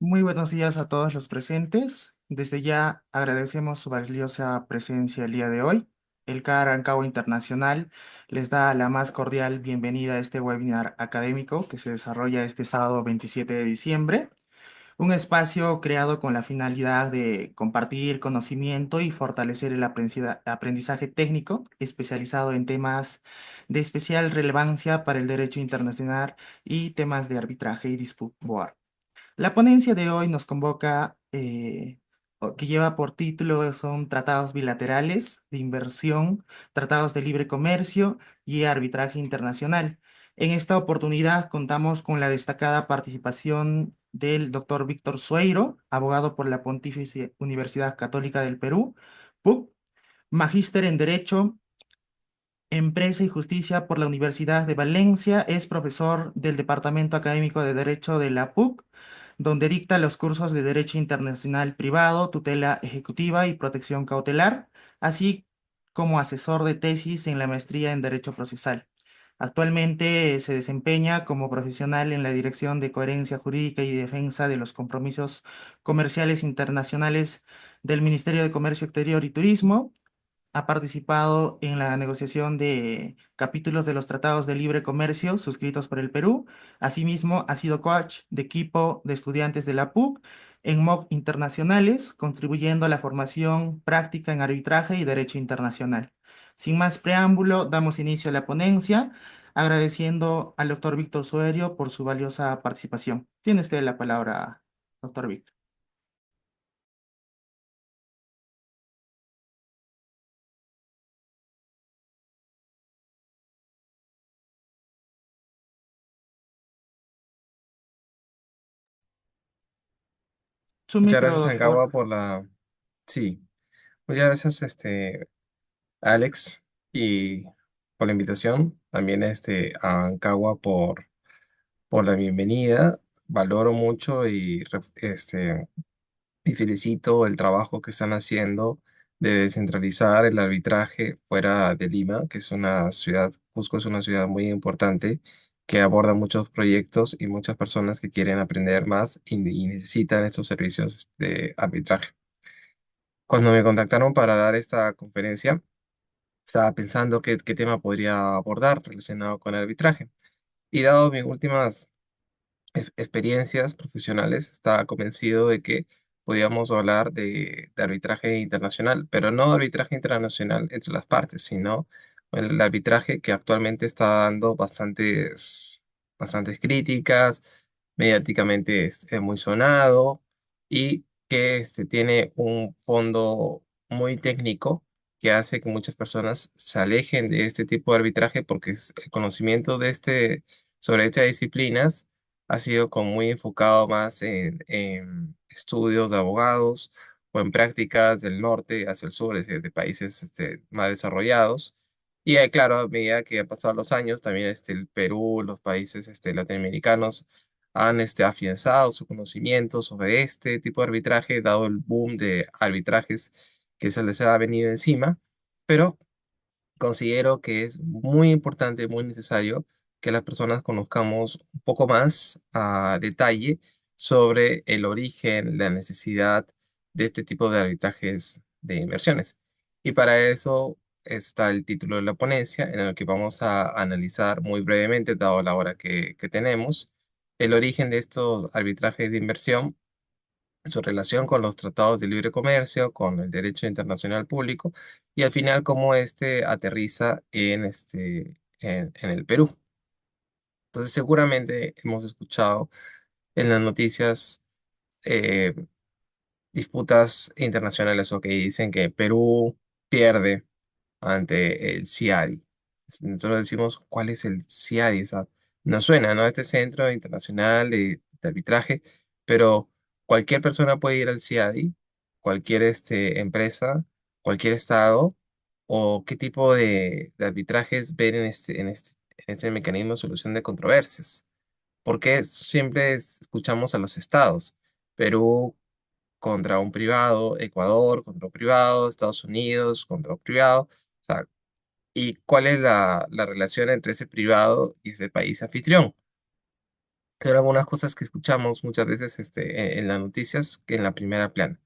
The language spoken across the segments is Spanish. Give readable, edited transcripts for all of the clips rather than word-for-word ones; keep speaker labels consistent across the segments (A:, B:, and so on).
A: Muy buenos días a todos los presentes. Desde ya agradecemos su valiosa presencia el día de hoy. El CAR Rancagua Internacional les da la más cordial bienvenida a este webinar académico que se desarrolla este sábado 27 de diciembre. Un espacio creado con la finalidad de compartir conocimiento y fortalecer el aprendizaje técnico especializado en temas de especial relevancia para el derecho internacional y temas de arbitraje y dispute board. La ponencia de hoy nos convoca, que lleva por título son tratados bilaterales de inversión, tratados de libre comercio y arbitraje internacional. En esta oportunidad contamos con la destacada participación del doctor Víctor Sueiro, abogado por la Pontificia Universidad Católica del Perú, PUC, magíster en Derecho, Empresa y Justicia por la Universidad de Valencia, es profesor del Departamento Académico de Derecho de la PUC, donde dicta los cursos de Derecho Internacional Privado, Tutela Ejecutiva y Protección Cautelar, así como asesor de tesis en la maestría en Derecho Procesal. Actualmente se desempeña como profesional en la Dirección de Coherencia Jurídica y Defensa de los Compromisos Comerciales Internacionales del Ministerio de Comercio Exterior y Turismo. Ha participado en la negociación de capítulos de los tratados de libre comercio suscritos por el Perú. Asimismo, ha sido coach de equipo de estudiantes de la PUC en MOOC internacionales, contribuyendo a la formación práctica en arbitraje y derecho internacional. Sin más preámbulo, damos inicio a la ponencia, agradeciendo al doctor Víctor Suerio por su valiosa participación. Tiene usted la palabra, doctor Víctor. Su
B: Muchas
A: micro,
B: gracias,
A: doctor.
B: Angawa, por la... Sí, muchas gracias, Alex, y por la invitación. También, a Angawa por la bienvenida. Valoro mucho y felicito el trabajo que están haciendo de descentralizar el arbitraje fuera de Lima, que es una ciudad, Cusco es una ciudad muy importante que aborda muchos proyectos y muchas personas que quieren aprender más y necesitan estos servicios de arbitraje. Cuando me contactaron para dar esta conferencia, estaba pensando qué tema podría abordar relacionado con el arbitraje. Y dado mis últimas experiencias profesionales, estaba convencido de que podíamos hablar de arbitraje internacional, pero no arbitraje internacional entre las partes, sino el arbitraje que actualmente está dando bastantes críticas, mediáticamente es muy sonado y que tiene un fondo muy técnico que hace que muchas personas se alejen de este tipo de arbitraje porque el conocimiento sobre estas disciplinas ha sido como muy enfocado más en estudios de abogados o en prácticas del norte hacia el sur, de países más desarrollados. Y claro, a medida que han pasado los años, también el Perú, los países latinoamericanos han afianzado su conocimiento sobre este tipo de arbitraje, dado el boom de arbitrajes que se les ha venido encima. Pero considero que es muy importante, muy necesario que las personas conozcamos un poco más a detalle sobre el origen, la necesidad de este tipo de arbitrajes de inversiones. Y para eso está el título de la ponencia, en el que vamos a analizar muy brevemente, dado la hora que tenemos, el origen de estos arbitrajes de inversión, su relación con los tratados de libre comercio, con el derecho internacional público y al final cómo aterriza en el Perú. Entonces seguramente hemos escuchado en las noticias eh, disputas internacionales o que dicen que Perú pierde ante el CIADI. Nosotros decimos, ¿cuál es el CIADI? O sea, nos suena, ¿no? Este Centro Internacional de Arbitraje, pero cualquier persona puede ir al CIADI, cualquier empresa, cualquier estado, o qué tipo de arbitrajes ven en este mecanismo de solución de controversias. Porque siempre escuchamos a los estados. Perú contra un privado, Ecuador contra un privado, Estados Unidos contra un privado. O sea, ¿y cuál es la relación entre ese privado y ese país anfitrión? Pero algunas cosas que escuchamos muchas veces en las noticias que en la primera plana.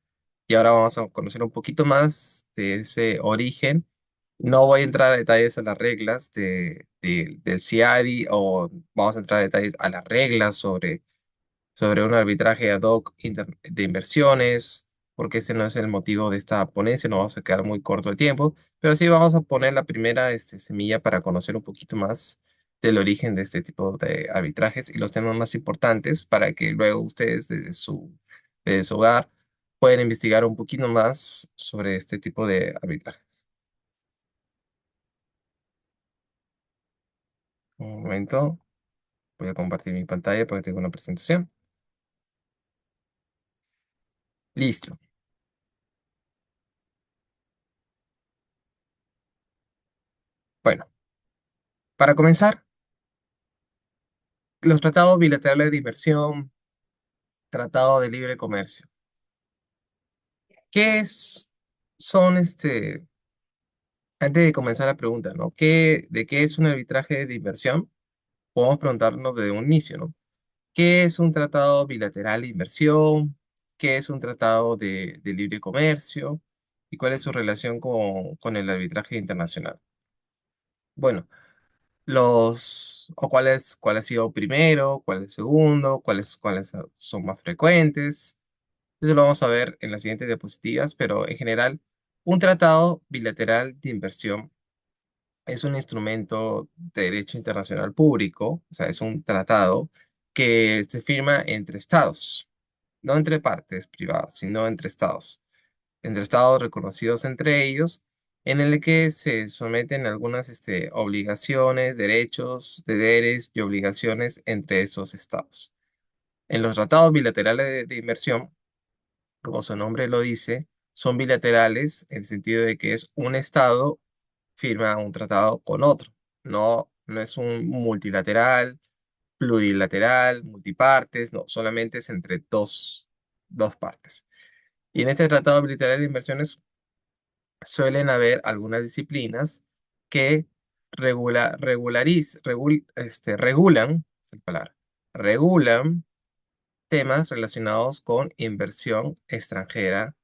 B: Y ahora vamos a conocer un poquito más de ese origen. No voy a entrar a detalles a las reglas del CIADI o vamos a entrar a detalles a las reglas sobre un arbitraje ad hoc de inversiones, porque ese no es el motivo de esta ponencia, no vamos a quedar muy corto de tiempo, pero sí vamos a poner la primera semilla para conocer un poquito más del origen de este tipo de arbitrajes y los temas más importantes para que luego ustedes desde su hogar puedan investigar un poquito más sobre este tipo de arbitrajes. Un momento, voy a compartir mi pantalla porque tengo una presentación. Listo. Bueno, para comenzar, los tratados bilaterales de inversión, tratado de libre comercio. ¿Qué es, son antes de comenzar la pregunta, ¿no? ¿De qué es un arbitraje de inversión? Podemos preguntarnos desde un inicio, ¿no? ¿Qué es un tratado bilateral de inversión? ¿Qué es un tratado de libre comercio? ¿Y cuál es su relación con el arbitraje internacional? Bueno, cuál ha sido primero, cuál es segundo, cuáles son más frecuentes. Eso lo vamos a ver en las siguientes diapositivas, pero en general, un tratado bilateral de inversión es un instrumento de derecho internacional público, o sea, es un tratado que se firma entre estados, no entre partes privadas, sino entre estados reconocidos entre ellos, en el que se someten algunas obligaciones, derechos, deberes y obligaciones entre esos estados. En los tratados bilaterales de inversión, como su nombre lo dice, son bilaterales en el sentido de que es un estado firma un tratado con otro. No es un multilateral, plurilateral, multipartes, no, solamente es entre dos partes. Y en este tratado bilateral de inversiones suelen haber algunas disciplinas que regulan, esa es la palabra, regulan temas relacionados con inversión extranjera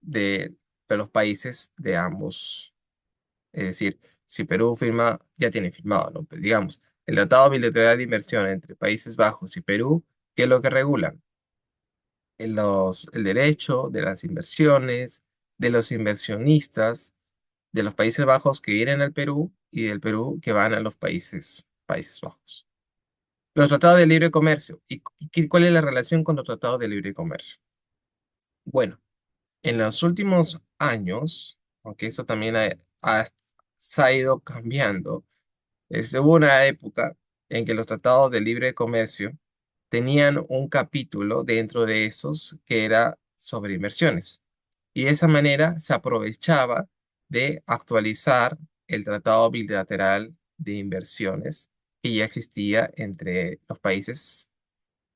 B: de, de los países de ambos. Es decir, si Perú firma, ya tiene firmado, ¿no? Pero digamos, el Tratado Bilateral de Inversión entre Países Bajos y Perú, ¿qué es lo que regula? El derecho de las inversiones, de los inversionistas, de los Países Bajos que vienen al Perú y del Perú que van a los Países Bajos. Los tratados de libre comercio. ¿Y cuál es la relación con los tratados de libre comercio? Bueno, en los últimos años, aunque eso también se ha ido cambiando, hubo una época en que los tratados de libre comercio tenían un capítulo dentro de esos que era sobre inversiones. Y de esa manera se aprovechaba de actualizar el tratado bilateral de inversiones que ya existía entre los países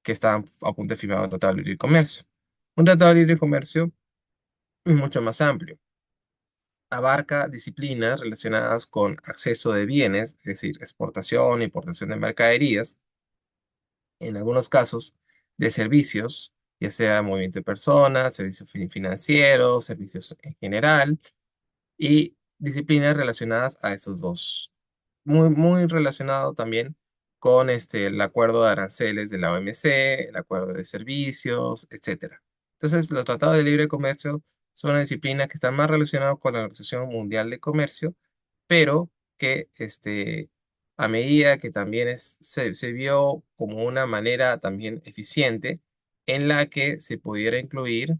B: que estaban a punto de firmar un tratado de libre comercio. Un tratado de libre comercio es mucho más amplio. Abarca disciplinas relacionadas con acceso de bienes, es decir, exportación, importación de mercaderías, en algunos casos de servicios, ya sea movimiento de personas, servicios financieros, servicios en general, y disciplinas relacionadas a estos dos. Muy relacionado también con el acuerdo de aranceles de la OMC, el acuerdo de servicios, etcétera. Entonces, los tratados de libre comercio son una disciplina que está más relacionada con la Organización Mundial de Comercio, pero que a medida que también se vio como una manera también eficiente en la que se pudiera incluir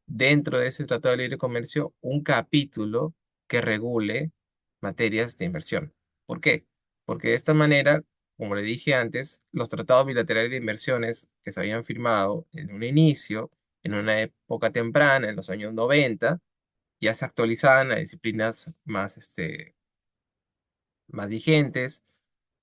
B: dentro de ese Tratado de Libre Comercio un capítulo que regule materias de inversión. ¿Por qué? Porque de esta manera, como le dije antes, los tratados bilaterales de inversiones que se habían firmado en un inicio, en una época temprana, en los años 90, ya se actualizaban a disciplinas más vigentes,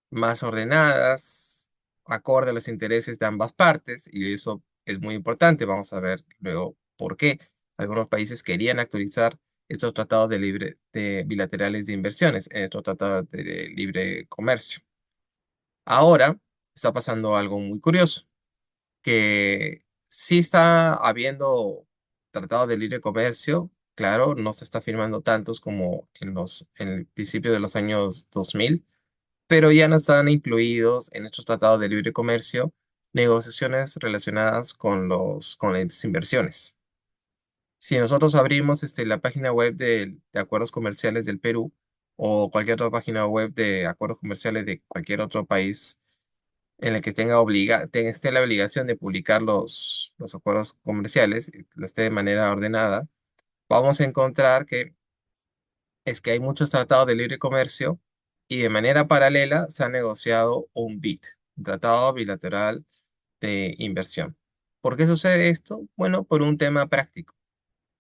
B: más ordenadas, acorde a los intereses de ambas partes, y eso es muy importante. Vamos a ver luego por qué. Algunos países querían actualizar estos tratados de bilaterales de inversiones en estos tratados de libre comercio. Ahora está pasando algo muy curioso, que sí está habiendo tratados de libre comercio, claro, no se está firmando tantos como en el principio de los años 2000, pero ya no están incluidos en estos tratados de libre comercio negociaciones relacionadas con las inversiones. Si nosotros abrimos la página web de acuerdos comerciales del Perú o cualquier otra página web de acuerdos comerciales de cualquier otro país en el que esté la obligación de publicar los acuerdos comerciales, y que lo esté de manera ordenada, vamos a encontrar que hay muchos tratados de libre comercio y de manera paralela se ha negociado un BIT, un tratado bilateral de inversión. ¿Por qué sucede esto? Bueno, por un tema práctico.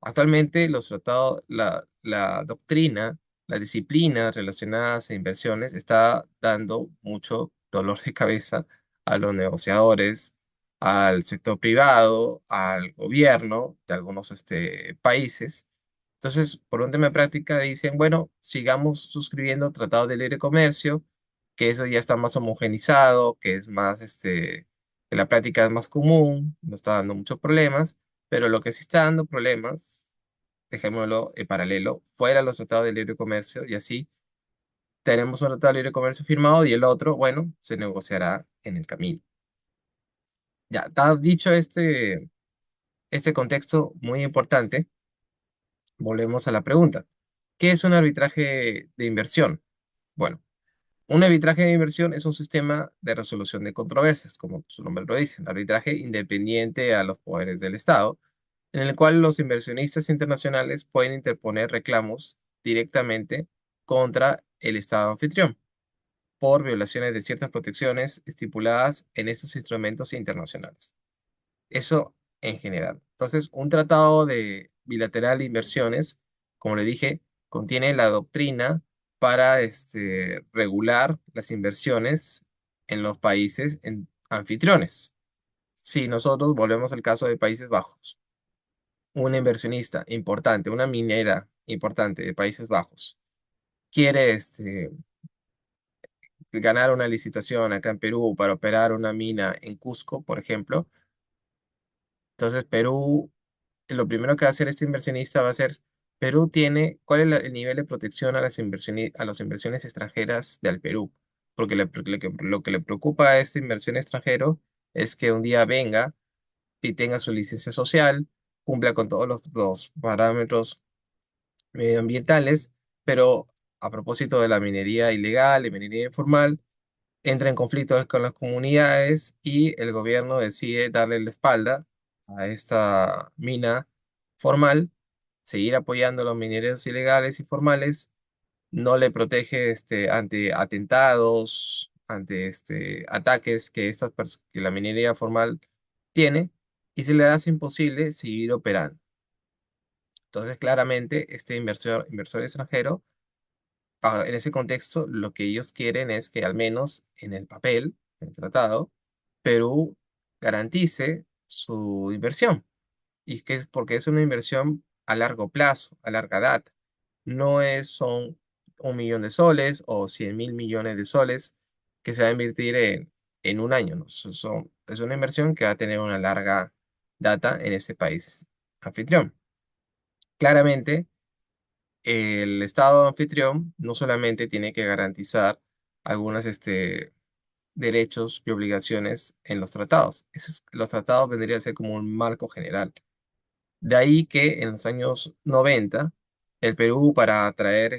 B: Actualmente los tratados, la doctrina, las disciplinas relacionadas a inversiones está dando mucho dolor de cabeza a los negociadores, al sector privado, al gobierno de algunos países. Entonces, por un tema de práctica, dicen, bueno, sigamos suscribiendo tratados de libre comercio, que eso ya está más homogenizado, que es más, que la práctica es más común, no está dando muchos problemas, pero lo que sí está dando problemas, dejémoslo en paralelo, fuera los tratados de libre comercio, y así tenemos un tratado de libre comercio firmado y el otro, bueno, se negociará en el camino. Ya, dicho este contexto muy importante, volvemos a la pregunta. ¿Qué es un arbitraje de inversión? Bueno, un arbitraje de inversión es un sistema de resolución de controversias, como su nombre lo dice, un arbitraje independiente a los poderes del Estado, en el cual los inversionistas internacionales pueden interponer reclamos directamente contra el Estado anfitrión por violaciones de ciertas protecciones estipuladas en estos instrumentos internacionales. Eso en general. Entonces, un tratado de bilateral de inversiones, como le dije, contiene la doctrina para regular las inversiones en los países anfitriones. Si nosotros volvemos al caso de Países Bajos, una inversionista importante, una minera importante de Países Bajos, quiere ganar una licitación acá en Perú para operar una mina en Cusco, por ejemplo. Entonces, Perú, lo primero que va a hacer este inversionista va a ser, Perú tiene, ¿cuál es el nivel de protección a a las inversiones extranjeras del Perú? Porque lo que le preocupa a este inversión extranjero es que un día venga y tenga su licencia social, cumpla con todos los parámetros medioambientales, pero a propósito de la minería ilegal y minería informal, entra en conflicto con las comunidades y el gobierno decide darle la espalda a esta mina formal, seguir apoyando a los mineros ilegales y formales, no le protege ante atentados, ante ataques que la minería formal tiene y se le hace imposible seguir operando. Entonces, claramente, este inversor extranjero, en ese contexto, lo que ellos quieren es que al menos en el papel, en el tratado, Perú garantice su inversión. Y que es porque es una inversión a largo plazo, a larga data. No son 1 millón de soles o 100.000 millones de soles que se va a invertir en un año, ¿no? Es una inversión que va a tener una larga data en ese país anfitrión. Claramente, el Estado anfitrión no solamente tiene que garantizar algunos derechos y obligaciones en los tratados. Los tratados vendrían a ser como un marco general. De ahí que en los años 90 el Perú, para atraer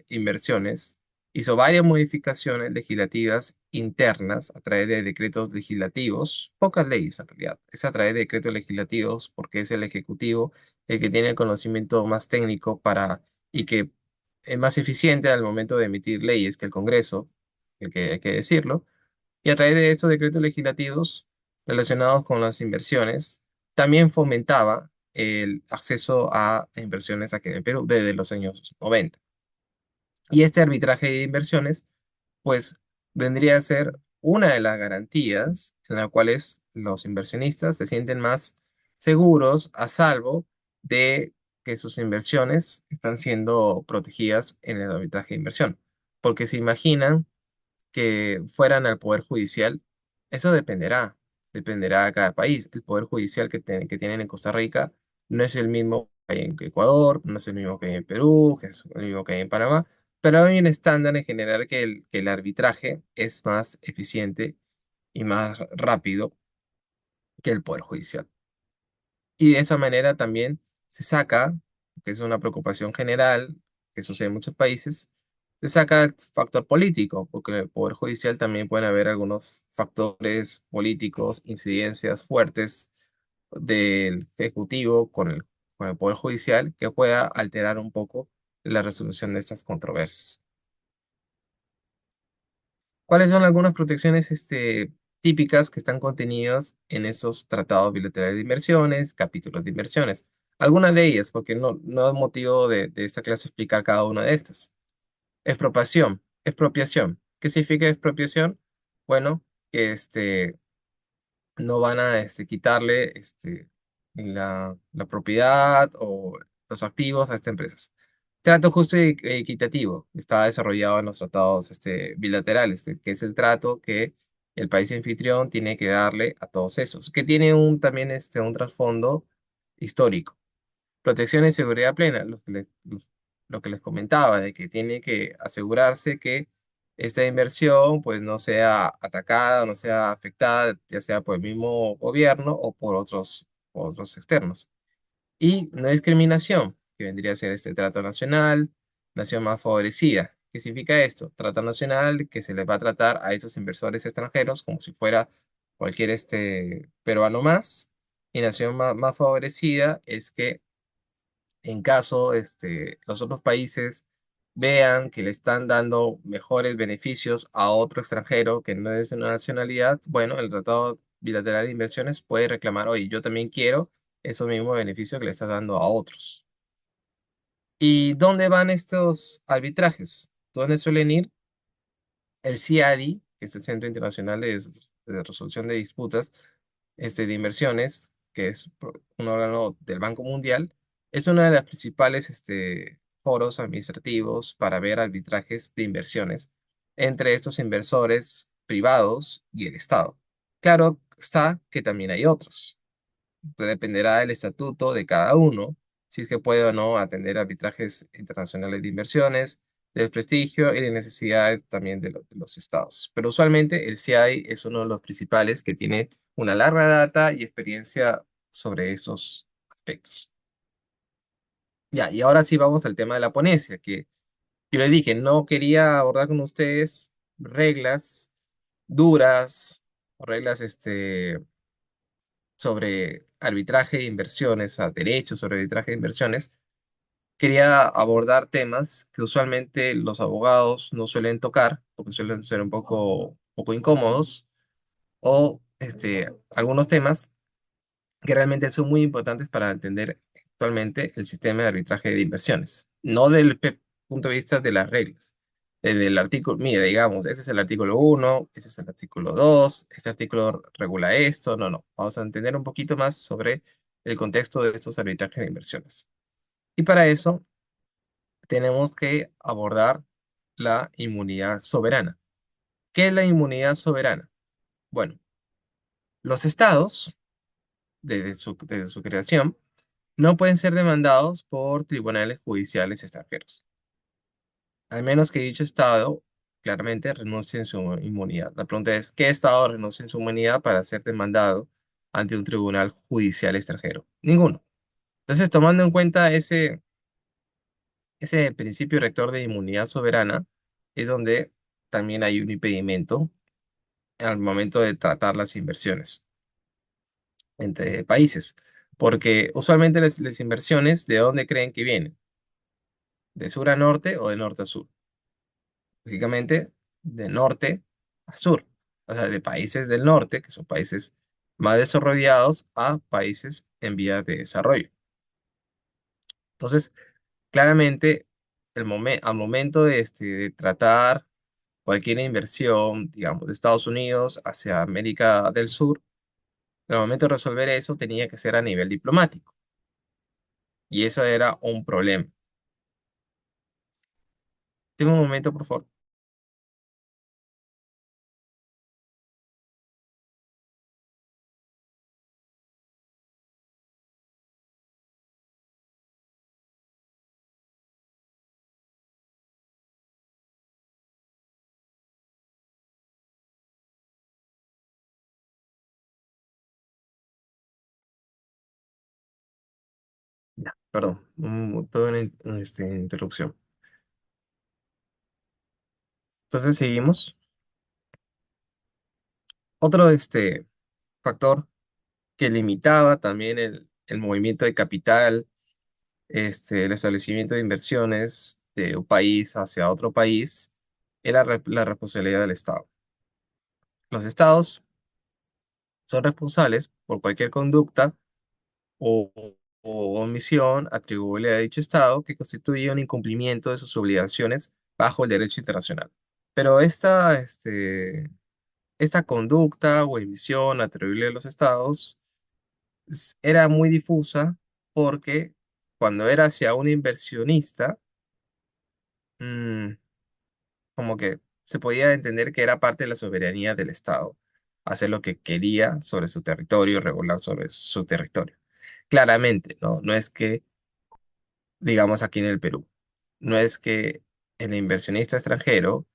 B: inversiones, hizo varias modificaciones legislativas internas a través de decretos legislativos, pocas leyes en realidad, es a través de decretos legislativos porque es el Ejecutivo el que tiene el conocimiento más técnico y que es más eficiente al momento de emitir leyes que el Congreso, el que hay que decirlo, y a través de estos decretos legislativos relacionados con las inversiones, también fomentaba el acceso a inversiones aquí en el Perú desde los años 90. Y este arbitraje de inversiones, pues, vendría a ser una de las garantías en las cuales los inversionistas se sienten más seguros, a salvo de que sus inversiones están siendo protegidas en el arbitraje de inversión. Porque se imaginan que fueran al Poder Judicial, Eso dependerá de cada país. El poder judicial que tienen en Costa Rica no es el mismo que hay en Ecuador, no es el mismo que hay en Perú, que es el mismo que hay en Panamá, pero hay un estándar en general que el arbitraje es más eficiente y más rápido que el poder judicial. Y de esa manera también se saca, que es una preocupación general que sucede en muchos países, se saca el factor político, porque en el Poder Judicial también pueden haber algunos factores políticos, incidencias fuertes del Ejecutivo con el Poder Judicial que pueda alterar un poco la resolución de estas controversias. ¿Cuáles son algunas protecciones típicas que están contenidas en esos tratados bilaterales de inversiones, capítulos de inversiones? Algunas de ellas, porque no es motivo de esta clase explicar cada una de estas. Expropiación. Expropiación. ¿Qué significa expropiación? Bueno, que no van a quitarle la propiedad o los activos a estas empresas. Trato justo y equitativo está desarrollado en los tratados bilaterales, que es el trato que el país anfitrión tiene que darle a todos esos, que tiene también un trasfondo histórico. Protección y seguridad plena, lo que les comentaba, de que tiene que asegurarse que esta inversión pues no sea atacada, no sea afectada, ya sea por el mismo gobierno o por otros externos. Y no discriminación, que vendría a ser este trato nacional, nación más favorecida. ¿Qué significa esto? Trato nacional que se les va a tratar a esos inversores extranjeros como si fuera cualquier peruano más. Y nación más favorecida es que en caso los otros países vean que le están dando mejores beneficios a otro extranjero que no es de una nacionalidad, bueno, el Tratado Bilateral de Inversiones puede reclamar, oye, yo también quiero esos mismos beneficios que le estás dando a otros. ¿Y dónde van estos arbitrajes? ¿Dónde suelen ir? El CIADI, que es el Centro Internacional de Resolución de Disputas de Inversiones, que es un órgano del Banco Mundial, es uno de los principales foros administrativos para ver arbitrajes de inversiones entre estos inversores privados y el Estado. Claro está que también hay otros. Dependerá del estatuto de cada uno, si es que puede o no atender arbitrajes internacionales de inversiones, del prestigio y de necesidad también de los estados. Pero usualmente el CIAI es uno de los principales que tiene una larga data y experiencia sobre esos aspectos. Ya, y ahora sí vamos al tema de la ponencia, que yo les dije, no quería abordar con ustedes reglas duras o reglas sobre arbitraje de inversiones, a derechos sobre arbitraje de inversiones, quería abordar temas que usualmente los abogados no suelen tocar, porque suelen ser un poco incómodos, o algunos temas que realmente son muy importantes para entender actualmente el sistema de arbitraje de inversiones, no del punto de vista de las reglas. Desde el artículo, mire, digamos, este es el artículo 1, este es el artículo 2, este artículo regula esto, no. Vamos a entender un poquito más sobre el contexto de estos arbitrajes de inversiones. Y para eso tenemos que abordar la inmunidad soberana. ¿Qué es la inmunidad soberana? Bueno, los estados, desde su creación, no pueden ser demandados por tribunales judiciales extranjeros, al menos que dicho Estado claramente renuncie en su inmunidad. La pregunta es, ¿qué Estado renuncia en su inmunidad para ser demandado ante un tribunal judicial extranjero? Ninguno. Entonces, tomando en cuenta ese principio rector de inmunidad soberana, es donde también hay un impedimento al momento de tratar las inversiones entre países. Porque usualmente las inversiones, ¿de dónde creen que vienen? ¿De sur a norte o de norte a sur? Lógicamente, de norte a sur, o sea, de países del norte, que son países más desarrollados, a países en vías de desarrollo. Entonces, claramente, al momento de tratar cualquier inversión, digamos, de Estados Unidos hacia América del Sur, al momento de resolver eso tenía que ser a nivel diplomático, y eso era un problema. Tengo un momento, por favor. Perdón, toda una interrupción. Entonces seguimos. Otro factor que limitaba también el movimiento de capital, el establecimiento de inversiones de un país hacia otro país, era la responsabilidad del Estado. Los estados son responsables por cualquier conducta o, o omisión atribuible a dicho estado que constituye un incumplimiento de sus obligaciones bajo el derecho internacional. Pero esta conducta o emisión atribuible a los estados era muy difusa porque cuando era hacia un inversionista, mm, como que se podía entender que era parte de la soberanía del estado, hacer lo que quería sobre su territorio, regular sobre su territorio. Claramente, ¿no? No es que, digamos aquí en el Perú, no es que el inversionista extranjero,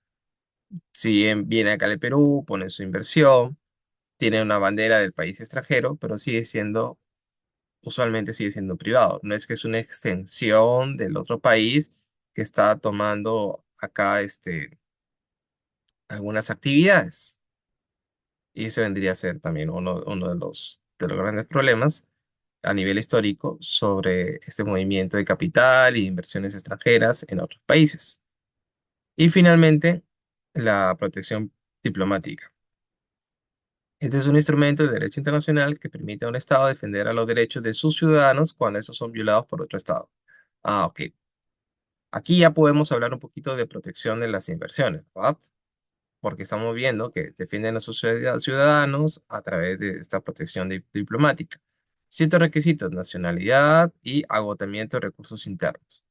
B: si bien viene acá al Perú, pone su inversión, tiene una bandera del país extranjero, pero usualmente sigue siendo privado. No es que es una extensión del otro país que está tomando acá algunas actividades. Y eso vendría a ser también uno de los grandes problemas a nivel histórico sobre este movimiento de capital y inversiones extranjeras en otros países. Y finalmente, la protección diplomática. Este es un instrumento del derecho internacional que permite a un Estado defender a los derechos de sus ciudadanos cuando estos son violados por otro Estado. Ah, ok. Aquí ya podemos hablar un poquito de protección de las inversiones, ¿verdad? Porque estamos viendo que defienden a sus ciudadanos a través de esta protección diplomática. Ciertos requisitos, nacionalidad y agotamiento de recursos internos.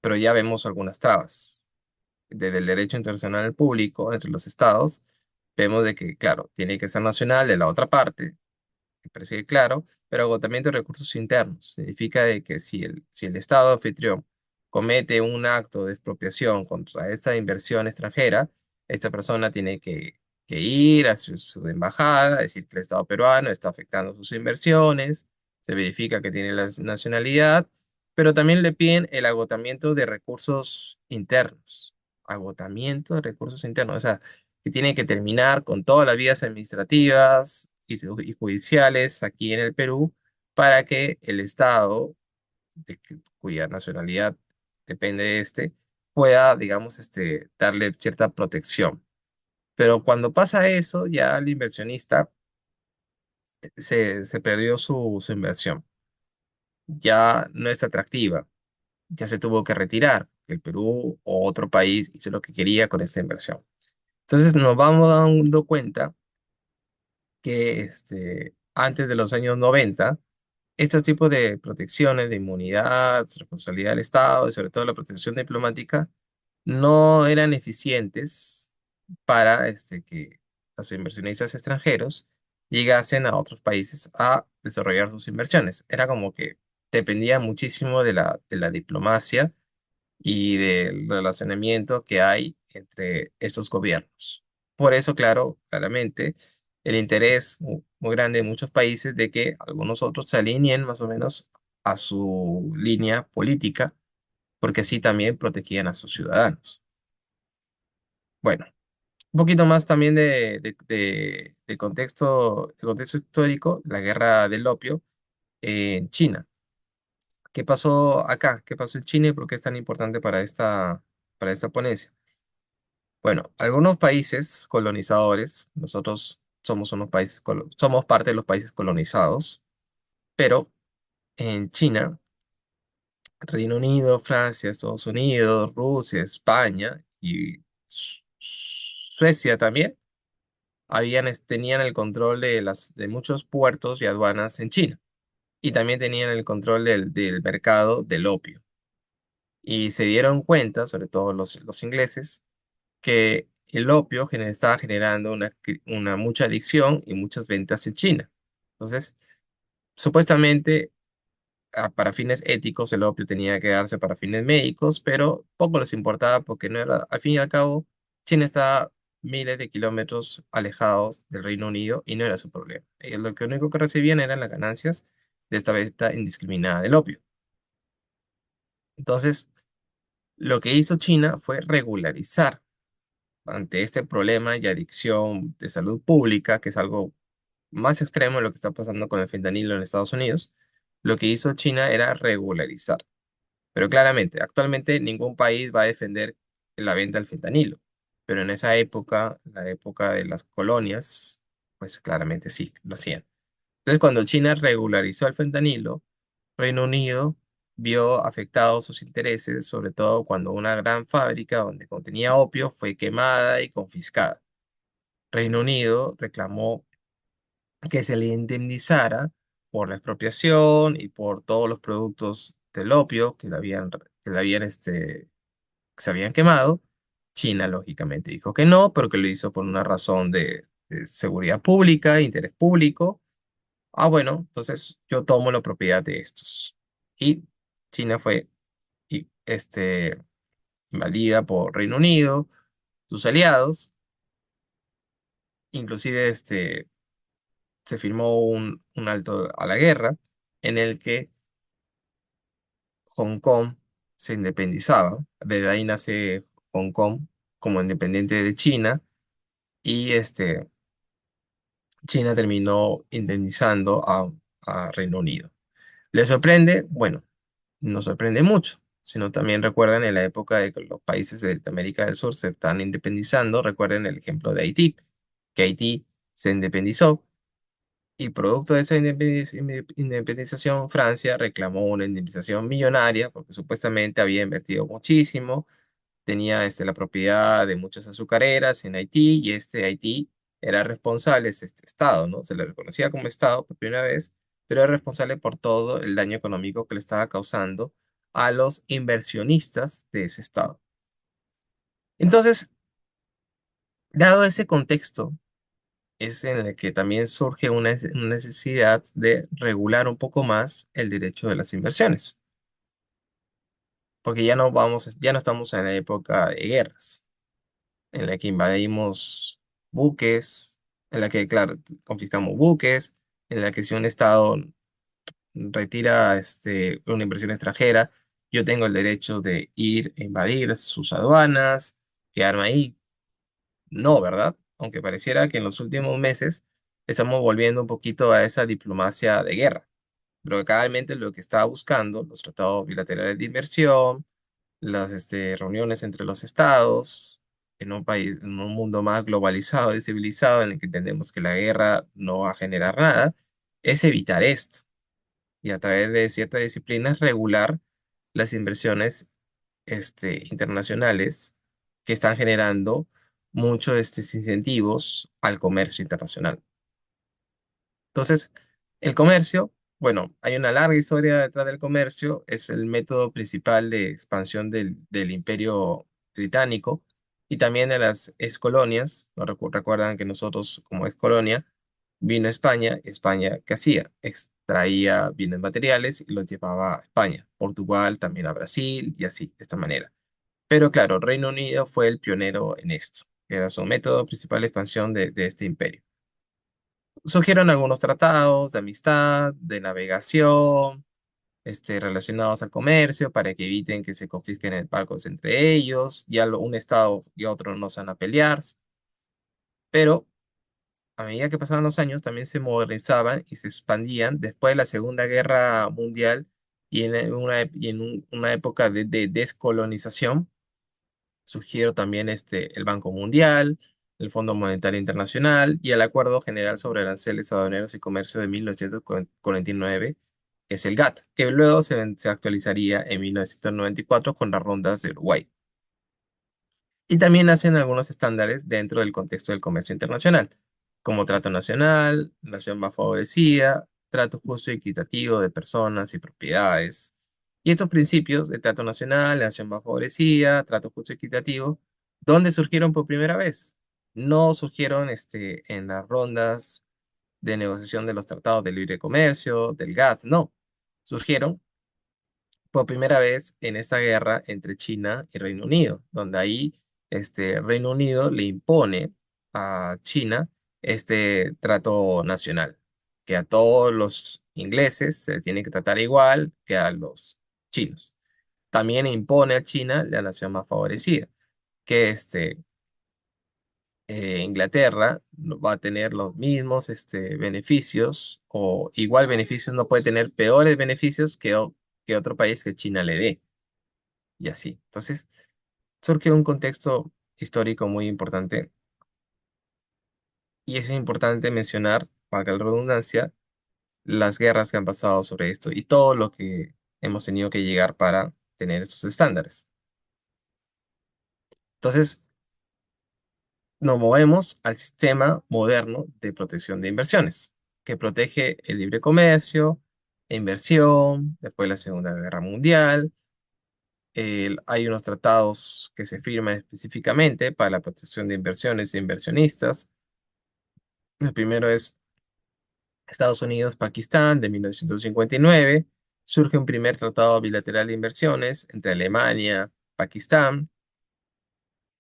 B: Pero ya vemos algunas trabas. Desde el derecho internacional público entre los estados, vemos de que, claro, tiene que ser nacional de la otra parte, me parece que claro, pero agotamiento de recursos internos. Significa de que si el Estado anfitrión comete un acto de expropiación contra esta inversión extranjera, esta persona tiene que ir a su embajada, decir que el Estado peruano está afectando sus inversiones, se verifica que tiene la nacionalidad, pero también le piden el agotamiento de recursos internos. Agotamiento de recursos internos, o sea, que tiene que terminar con todas las vías administrativas y judiciales aquí en el Perú para que el Estado, cuya nacionalidad depende de pueda, digamos, darle cierta protección. Pero cuando pasa eso, ya el inversionista se perdió su inversión. Ya no es atractiva, ya se tuvo que retirar. El Perú o otro país hizo lo que quería con esta inversión. Entonces nos vamos dando cuenta que antes de los años 90 estos tipos de protecciones, de inmunidad, responsabilidad del Estado y sobre todo la protección diplomática no eran eficientes para que los inversionistas extranjeros llegasen a otros países a desarrollar sus inversiones. Era como que dependía muchísimo de la diplomacia y del relacionamiento que hay entre estos gobiernos. Por eso, claro, claramente, el interés muy grande de muchos países de que algunos otros se alineen más o menos a su línea política, porque así también protegían a sus ciudadanos. Bueno, un poquito más también de contexto histórico, la guerra del opio en China. ¿Qué pasó acá? ¿Qué pasó en China y por qué es tan importante para esta ponencia? Bueno, algunos países colonizadores, nosotros somos unos países, somos parte de los países colonizados, pero en China, Reino Unido, Francia, Estados Unidos, Rusia, España y Suecia también tenían el control de muchos puertos y aduanas en China y también tenían el control del mercado del opio. Y se dieron cuenta, sobre todo los ingleses, que el opio estaba generando una mucha adicción y muchas ventas en China. Entonces, supuestamente, para fines éticos, el opio tenía que darse para fines médicos, pero poco les importaba porque no era, al fin y al cabo, China estaba miles de kilómetros alejados del Reino Unido y no era su problema. Ellos lo único que recibían eran las ganancias de esta venta indiscriminada del opio. Entonces, lo que hizo China fue regularizar ante este problema y adicción de salud pública, que es algo más extremo de lo que está pasando con el fentanilo en Estados Unidos. Lo que hizo China era regularizar. Pero claramente, actualmente ningún país va a defender la venta del fentanilo. Pero en esa época, la época de las colonias, pues claramente sí, lo hacían. Entonces, cuando China regularizó el fentanilo, Reino Unido vio afectados sus intereses, sobre todo cuando una gran fábrica donde contenía opio fue quemada y confiscada. Reino Unido reclamó que se le indemnizara por la expropiación y por todos los productos del opio que se habían quemado. China, lógicamente, dijo que no, pero que lo hizo por una razón de seguridad pública, interés público. Ah, bueno, entonces yo tomo la propiedad de estos. Y China fue y, invadida por Reino Unido, sus aliados, inclusive se firmó un alto a la guerra en el que Hong Kong se independizaba. Desde ahí nace Hong Kong como independiente de China y China terminó indemnizando a Reino Unido. ¿Le sorprende? Bueno, no sorprende mucho, sino también recuerdan en la época de que los países de América del Sur se están independizando, recuerden el ejemplo de Haití, que Haití se independizó y producto de esa independización, Francia reclamó una indemnización millonaria porque supuestamente había invertido muchísimo, tenía la propiedad de muchas azucareras en Haití y Haití era responsable, es este estado, ¿no? Se le reconocía como estado por primera vez, pero era responsable por todo el daño económico que le estaba causando a los inversionistas de ese estado. Entonces, dado ese contexto, es en el que también surge una necesidad de regular un poco más el derecho de las inversiones, porque ya no estamos en la época de guerras, en la que invadimos buques, en la que, claro, confiscamos buques, en la que si un estado retira una inversión extranjera, yo tengo el derecho de ir a invadir sus aduanas, quedarme ahí. No, ¿verdad? Aunque pareciera que en los últimos meses estamos volviendo un poquito a esa diplomacia de guerra. Pero realmente lo que está buscando, los tratados bilaterales de inversión, las reuniones entre los estados, en un país, en un mundo más globalizado y civilizado, en el que entendemos que la guerra no va a generar nada, es evitar esto y a través de ciertas disciplinas regular las inversiones internacionales que están generando muchos estos incentivos al comercio internacional. Entonces, el comercio, bueno, hay una larga historia detrás del comercio, es el método principal de expansión del imperio británico y también de las excolonias. ¿No recuerdan que nosotros como excolonia vino a España? España, ¿qué hacía? Extraía bienes materiales y los llevaba a España, Portugal, también a Brasil y así, de esta manera. Pero claro, Reino Unido fue el pionero en esto, que era su método principal de expansión de este imperio. Surgieron algunos tratados de amistad, de navegación, relacionados al comercio para que eviten que se confisquen barcos entre ellos. Un estado y otro no se van a pelear, pero a medida que pasaban los años también se modernizaban y se expandían después de la Segunda Guerra Mundial y en una época de descolonización. Surgieron también el Banco Mundial, el Fondo Monetario Internacional y el Acuerdo General sobre Aranceles Aduaneros y Comercio de 1949, que es el GATT, que luego se actualizaría en 1994 con las rondas de Uruguay. Y también hacen algunos estándares dentro del contexto del comercio internacional, como trato nacional, nación más favorecida, trato justo y equitativo de personas y propiedades. Y estos principios de trato nacional, nación más favorecida, trato justo y equitativo, ¿dónde surgieron por primera vez? No surgieron en las rondas de negociación de los tratados de libre comercio, del GATT, no. Surgieron por primera vez en esa guerra entre China y Reino Unido, donde ahí Reino Unido le impone a China este trato nacional, que a todos los ingleses se les tiene que tratar igual que a los chinos. también impone a China la nación más favorecida, que Inglaterra no va a tener los mismos beneficios o igual beneficios, no puede tener peores beneficios que otro país que China le dé, y así. Entonces, surge un contexto histórico muy importante y es importante mencionar, para la redundancia, las guerras que han pasado sobre esto y todo lo que hemos tenido que llegar para tener estos estándares. Entonces, nos movemos al sistema moderno de protección de inversiones, que protege el libre comercio, e inversión, después de la Segunda Guerra Mundial. Hay unos tratados que se firman específicamente para la protección de inversiones e inversionistas. El primero es Estados Unidos-Pakistán de 1959. Surge un primer tratado bilateral de inversiones entre Alemania, Pakistán.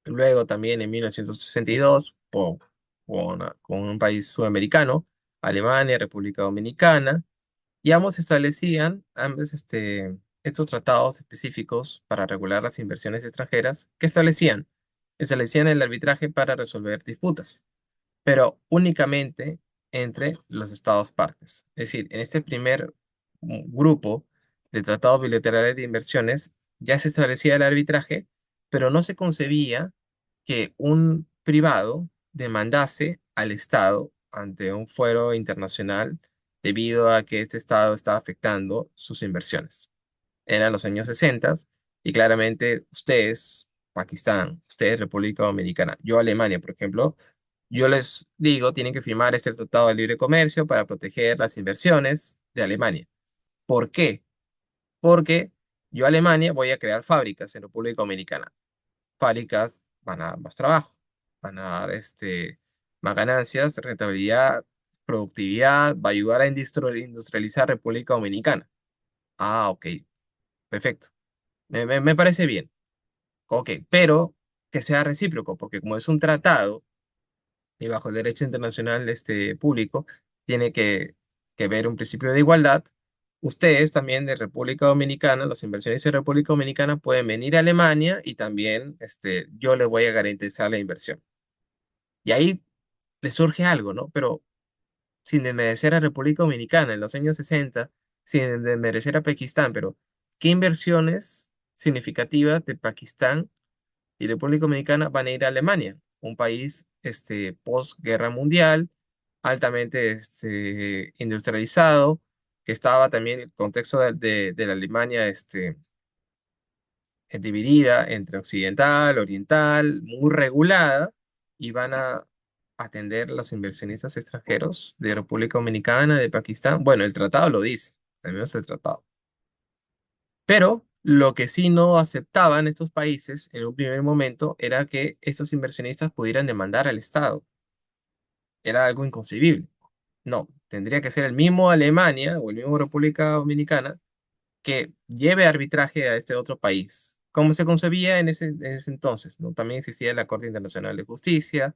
B: Luego también en 1962 con un país sudamericano, Alemania, República Dominicana, y ambos establecían estos tratados específicos para regular las inversiones extranjeras que establecían el arbitraje para resolver disputas, pero únicamente entre los estados partes. Es decir, en este primer grupo de tratados bilaterales de inversiones ya se establecía el arbitraje, pero no se concebía que un privado demandase al Estado ante un fuero internacional debido a que este Estado estaba afectando sus inversiones. Eran los años 60 y claramente ustedes, Pakistán, ustedes, República Dominicana, yo, Alemania, por ejemplo, yo les digo, tienen que firmar este Tratado de Libre Comercio para proteger las inversiones de Alemania. ¿Por qué? Porque yo, Alemania, voy a crear fábricas en República Dominicana. Fábricas van a dar más trabajo, van a dar más ganancias, rentabilidad, productividad, va a ayudar a industrializar República Dominicana. Ah, ok, perfecto. Me parece bien. Ok, pero que sea recíproco, porque como es un tratado y bajo el derecho internacional público, tiene que ver un principio de igualdad. Ustedes también de República Dominicana, los inversionistas de República Dominicana pueden venir a Alemania y también yo les voy a garantizar la inversión. Y ahí les surge algo, ¿no? Pero sin desmerecer a República Dominicana en los años 60, sin desmerecer a Pakistán, pero ¿qué inversiones significativas de Pakistán y República Dominicana van a ir a Alemania, un país post-guerra mundial, altamente industrializado, que estaba también en el contexto de la Alemania dividida entre occidental, oriental, muy regulada, y van a atender los inversionistas extranjeros de República Dominicana, de Pakistán. Bueno, el tratado lo dice, al menos el tratado. Pero lo que sí no aceptaban estos países en un primer momento era que estos inversionistas pudieran demandar al Estado. Era algo inconcebible. No, tendría que ser el mismo Alemania o el mismo República Dominicana que lleve arbitraje a este otro país, como se concebía en ese entonces, ¿no? También existía la Corte Internacional de Justicia.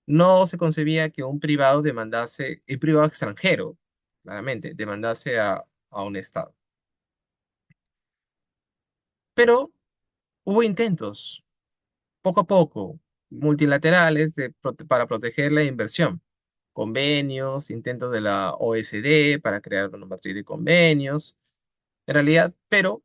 B: No se concebía que un privado demandase, un privado extranjero, claramente, demandase a un Estado. Pero hubo intentos poco a poco, multilaterales para proteger la inversión. Convenios, intentos de la OSD para crear una matriz de convenios, en realidad, pero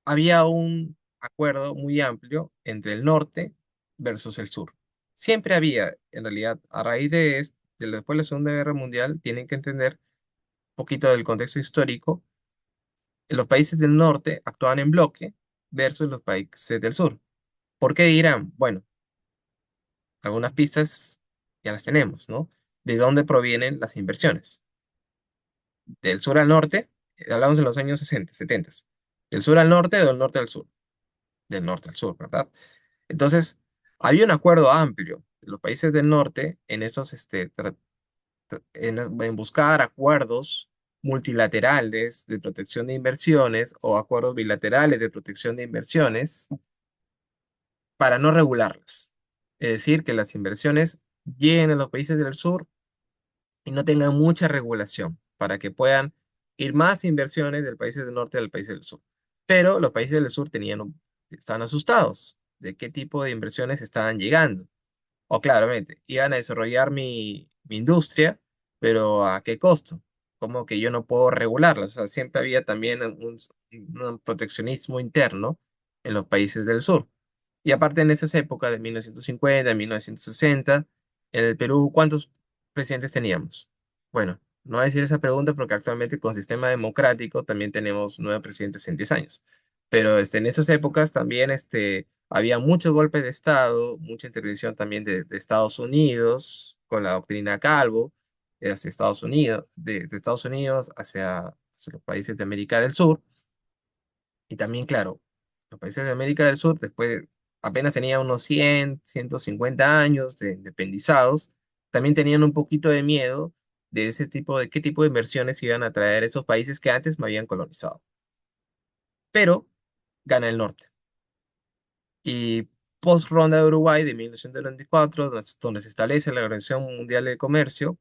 B: había un acuerdo muy amplio entre el norte versus el sur. Siempre había, en realidad, a raíz después de la Segunda Guerra Mundial, tienen que entender un poquito del contexto histórico. Los países del norte actuaban en bloque versus los países del sur. ¿Por qué dirán? Bueno, algunas pistas ya las tenemos, ¿no? ¿De dónde provienen las inversiones? Del sur al norte, hablamos en los años 60, 70. Del sur al norte o del norte al sur. Del norte al sur, ¿verdad? Entonces, había un acuerdo amplio de los países del norte en en buscar acuerdos multilaterales de protección de inversiones o acuerdos bilaterales de protección de inversiones para no regularlas. Es decir, que las inversiones lleguen a los países del sur y no tengan mucha regulación para que puedan ir más inversiones del país del norte al país del sur. Pero los países del sur estaban asustados de qué tipo de inversiones estaban llegando. O claramente, iban a desarrollar mi industria, pero ¿a qué costo? Como que yo no puedo regularla. O sea, siempre había también un proteccionismo interno en los países del sur. Y aparte en esas épocas de 1950, 1960, en el Perú, ¿cuántos presidentes teníamos? Bueno, no voy a decir esa pregunta porque actualmente con sistema democrático también tenemos 9 presidentes en 10 años. Pero en esas épocas también había muchos golpes de Estado, mucha intervención también de Estados Unidos con la doctrina Calvo, hacia Estados Unidos, de Estados Unidos hacia los países de América del Sur. Y también, claro, los países de América del Sur, después apenas tenían unos 150 años de independizados, también tenían un poquito de miedo de ese tipo de qué tipo de inversiones iban a traer esos países que antes me habían colonizado. Pero gana el norte. Y post ronda de Uruguay de 1994, donde se establece la Organización Mundial del Comercio,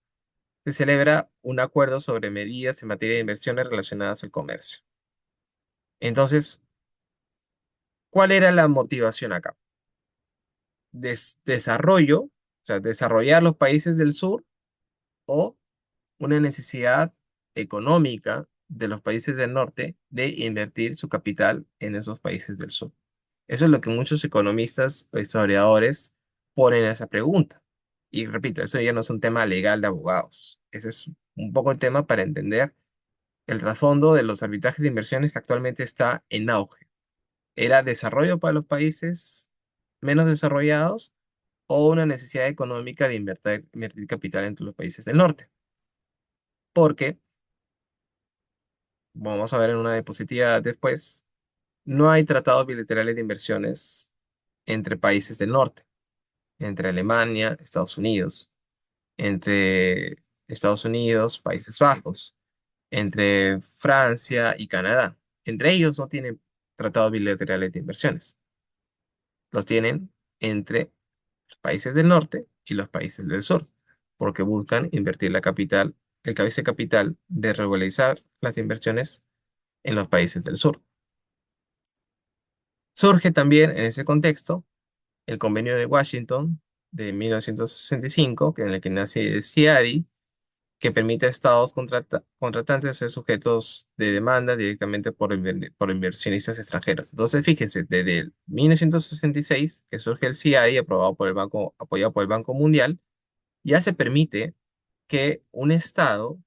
B: se celebra un acuerdo sobre medidas en materia de inversiones relacionadas al comercio. Entonces, ¿cuál era la motivación acá? Desarrollo, o sea, desarrollar los países del sur o una necesidad económica de los países del norte de invertir su capital en esos países del sur. Eso es lo que muchos economistas o historiadores ponen a esa pregunta. Y repito, eso ya no es un tema legal de abogados. Ese es un poco el tema para entender el trasfondo de los arbitrajes de inversiones que actualmente está en auge. ¿Era desarrollo para los países menos desarrollados o una necesidad económica de invertir capital entre los países del norte? Porque, vamos a ver en una diapositiva después, no hay tratados bilaterales de inversiones entre países del norte, entre Alemania, Estados Unidos, entre Estados Unidos, Países Bajos, entre Francia y Canadá. Entre ellos no tienen tratados bilaterales de inversiones. Los tienen entre los países del norte y los países del sur, porque buscan invertir la capital, el cabeza de capital de regularizar las inversiones en los países del sur. Surge también en ese contexto el Convenio de Washington de 1965, en el que nace el CIADI, que permite a estados contratantes ser sujetos de demanda directamente por inversionistas extranjeros. Entonces, fíjense, desde el 1966, que surge el CIADI, apoyado por el Banco Mundial, ya se permite que un estado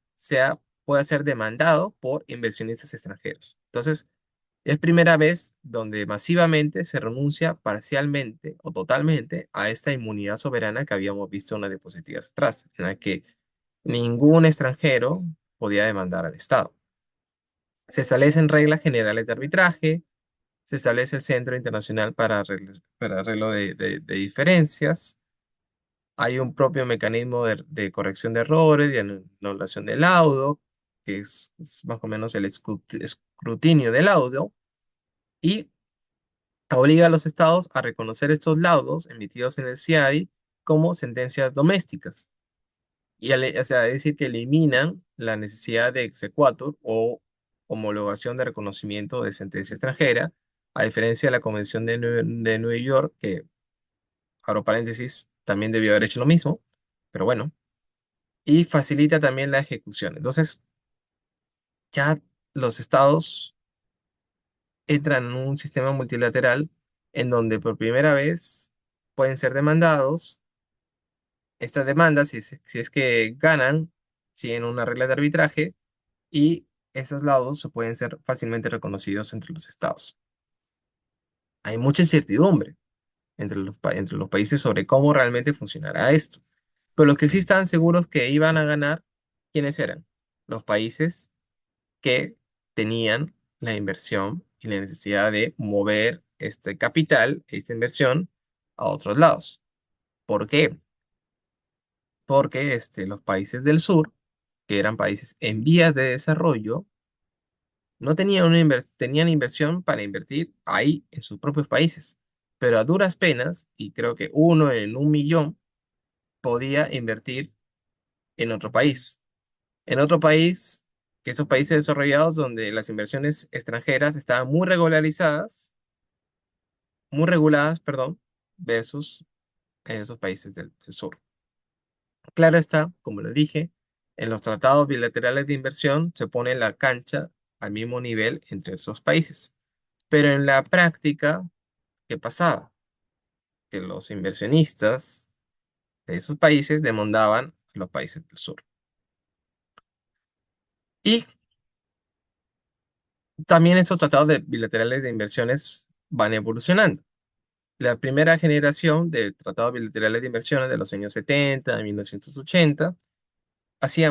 B: pueda ser demandado por inversionistas extranjeros. Entonces, es primera vez donde masivamente se renuncia parcialmente o totalmente a esta inmunidad soberana que habíamos visto en las diapositivas atrás, en la que ningún extranjero podía demandar al Estado. Se establecen reglas generales de arbitraje, se establece el Centro Internacional para Arreglo de Diferencias, hay un propio mecanismo de corrección de errores, de anulación del laudo, que es más o menos el escrutinio del laudo, y obliga a los estados a reconocer estos laudos emitidos en el CIADI como sentencias domésticas. O sea, es decir, que eliminan la necesidad de exequatur o homologación de reconocimiento de sentencia extranjera, a diferencia de la Convención de Nueva York, que, abro paréntesis, también debió haber hecho lo mismo, pero bueno, y facilita también la ejecución. Entonces, ya los estados entran en un sistema multilateral en donde por primera vez pueden ser demandados. Estas demandas, si es que ganan, siguen una regla de arbitraje y esos laudos se pueden ser fácilmente reconocidos entre los estados. Hay mucha incertidumbre entre los países sobre cómo realmente funcionará esto. Pero los que sí estaban seguros que iban a ganar, ¿quiénes eran? Los países que tenían la inversión y la necesidad de mover este capital, esta inversión, a otros lados. ¿Por qué? Porque los países del sur, que eran países en vías de desarrollo, no tenían, tenían inversión para invertir ahí en sus propios países, pero a duras penas, y creo que uno en 1 millón, podía invertir en otro país que esos países desarrollados donde las inversiones extranjeras estaban muy regularizadas, muy reguladas, perdón, versus en esos países del sur. Claro está, como les dije, en los tratados bilaterales de inversión se pone la cancha al mismo nivel entre esos países. Pero en la práctica, ¿qué pasaba? Que los inversionistas de esos países demandaban a los países del sur. Y también estos tratados bilaterales de inversiones van evolucionando. La primera generación de tratados bilaterales de inversiones de los años 70, de 1980,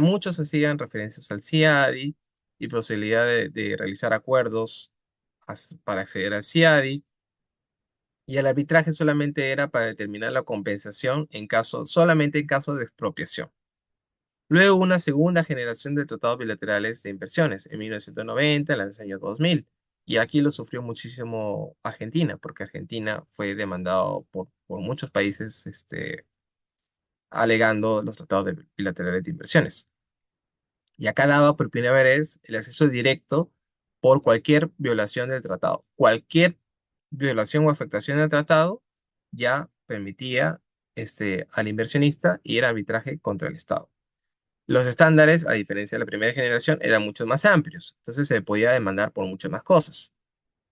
B: muchos hacían referencias al CIADI y posibilidad de realizar acuerdos para acceder al CIADI, y el arbitraje solamente era para determinar la compensación solamente en caso de expropiación. Luego una segunda generación de tratados bilaterales de inversiones en 1990, en los años 2000. Y aquí lo sufrió muchísimo Argentina, porque Argentina fue demandado por muchos países alegando los bilaterales de inversiones. Y acá daba por primera vez el acceso directo por cualquier violación del tratado. Cualquier violación o afectación del tratado ya permitía al inversionista ir a arbitraje contra el Estado. Los estándares, a diferencia de la primera generación, eran mucho más amplios, entonces se podía demandar por muchas más cosas.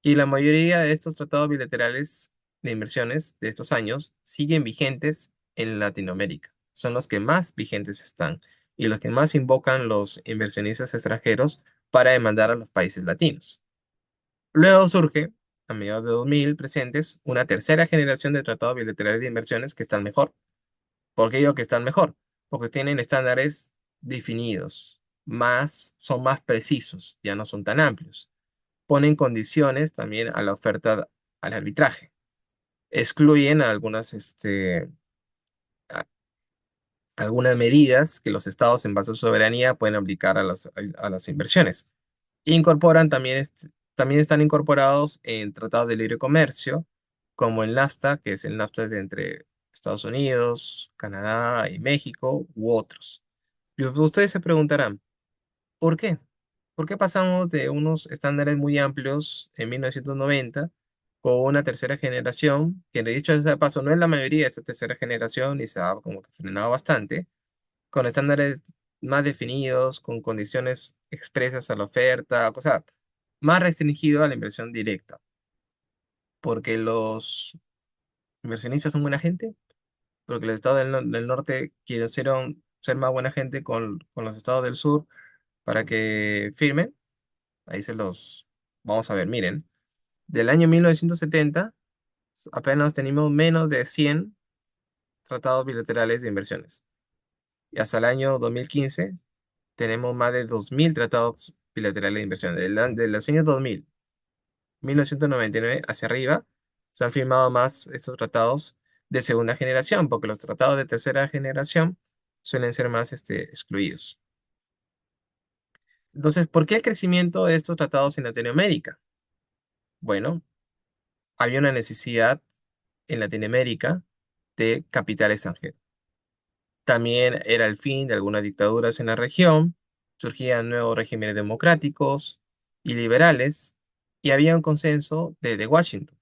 B: Y la mayoría de estos tratados bilaterales de inversiones de estos años siguen vigentes en Latinoamérica. Son los que más vigentes están y los que más invocan los inversionistas extranjeros para demandar a los países latinos. Luego surge, a mediados de 2000 presentes, una tercera generación de tratados bilaterales de inversiones que están mejor. ¿Por qué digo que están mejor? Porque tienen estándares definidos, son más precisos, ya no son tan amplios. Ponen condiciones también a la oferta al arbitraje. Excluyen algunas medidas que los estados en base a su soberanía pueden aplicar a las inversiones. Incorporan también, también están incorporados en tratados de libre comercio, como el NAFTA, que es el NAFTA de entre Estados Unidos, Canadá y México, u otros. Y ustedes se preguntarán, ¿por qué? ¿Por qué pasamos de unos estándares muy amplios en 1990 con una tercera generación, que de dicho sea de paso no es la mayoría de esta tercera generación y se ha como que frenado bastante, con estándares más definidos, con condiciones expresas a la oferta, o sea, más restringido a la inversión directa? Porque los inversionistas son buena gente, porque los estados del norte quieren ser más buena gente con los estados del sur para que firmen. Ahí se los vamos a ver, miren. Del año 1970 apenas tenemos menos de 100 tratados bilaterales de inversiones. Y hasta el año 2015 tenemos más de 2000 tratados bilaterales de inversiones. De los años 2000, 1999 hacia arriba, se han firmado más estos tratados de segunda generación, porque los tratados de tercera generación suelen ser más excluidos. Entonces, ¿por qué el crecimiento de estos tratados en Latinoamérica? Bueno, había una necesidad en Latinoamérica de capital extranjero. También era el fin de algunas dictaduras en la región, surgían nuevos regímenes democráticos y liberales, y había un consenso de Washington,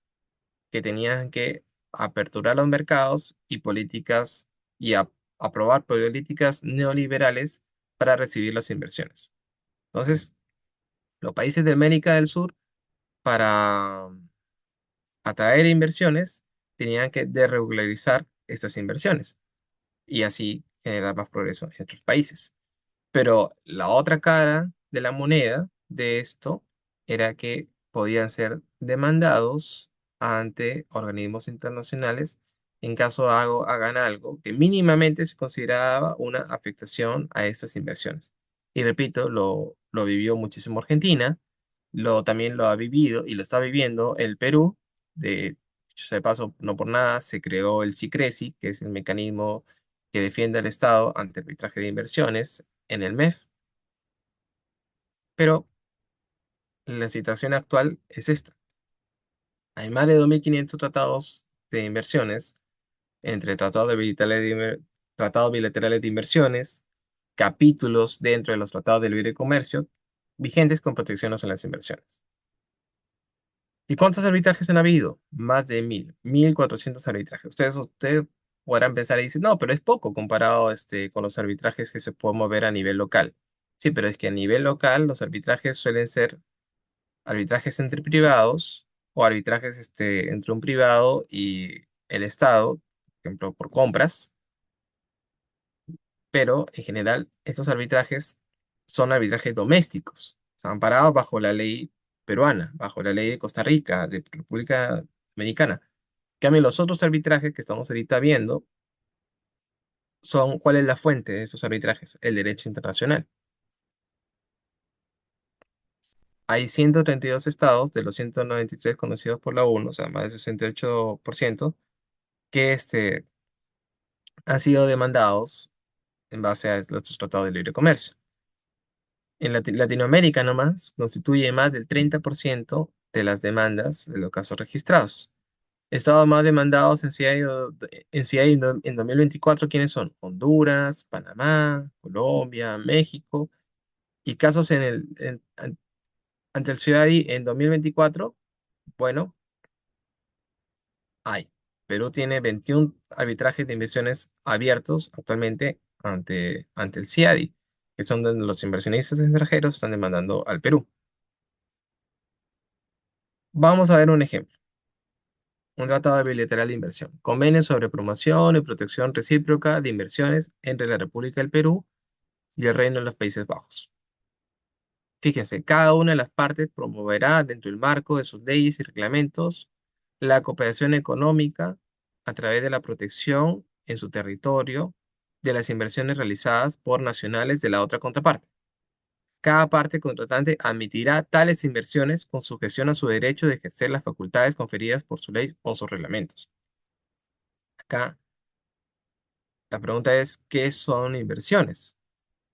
B: que tenían que aperturar los mercados y políticas y aprobar políticas neoliberales para recibir las inversiones. Entonces, los países de América del Sur, para atraer inversiones, tenían que desregularizar estas inversiones y así generar más progreso en otros países. Pero la otra cara de la moneda de esto era que podían ser demandados ante organismos internacionales en caso hagan algo que mínimamente se consideraba una afectación a estas inversiones. Y repito, lo vivió muchísimo Argentina, también lo ha vivido y lo está viviendo el Perú. Dicho sea de paso, no por nada, se creó el SICRESI, que es el mecanismo que defiende al Estado ante arbitraje de inversiones en el MEF. Pero la situación actual es esta. Hay más de 2.500 tratados de inversiones entre tratados bilaterales de inversiones, capítulos dentro de los tratados de libre comercio, vigentes con protecciones en las inversiones. ¿Y cuántos arbitrajes han habido? Más de 1.400 arbitrajes. Usted podrán pensar y decir, no, pero es poco comparado con los arbitrajes que se pueden mover a nivel local. Sí, pero es que a nivel local los arbitrajes suelen ser arbitrajes entre privados o arbitrajes entre un privado y el Estado, por ejemplo, por compras, pero en general estos arbitrajes son arbitrajes domésticos, o sea, amparados bajo la ley peruana, bajo la ley de Costa Rica, de República Dominicana. En cambio, los otros arbitrajes que estamos ahorita viendo son, ¿cuál es la fuente de esos arbitrajes? El derecho internacional. Hay 132 estados de los 193 conocidos por la ONU, o sea, más del 68%, que han sido demandados en base a los tratados de libre comercio. En Latinoamérica nomás constituye más del 30% de las demandas de los casos registrados. Estados más demandados en CI en 2024, ¿quiénes son? Honduras, Panamá, Colombia, México. Y casos ante el CI en 2024, bueno, hay. Perú tiene 21 arbitrajes de inversiones abiertos actualmente ante el CIADI, que son donde los inversionistas extranjeros están demandando al Perú. Vamos a ver un ejemplo. Un tratado bilateral de inversión. Convenio sobre promoción y protección recíproca de inversiones entre la República del Perú y el Reino de los Países Bajos. Fíjense, cada una de las partes promoverá dentro del marco de sus leyes y reglamentos la cooperación económica a través de la protección en su territorio de las inversiones realizadas por nacionales de la otra contraparte. Cada parte contratante admitirá tales inversiones con sujeción a su derecho de ejercer las facultades conferidas por su ley o sus reglamentos. Acá la pregunta es, ¿qué son inversiones?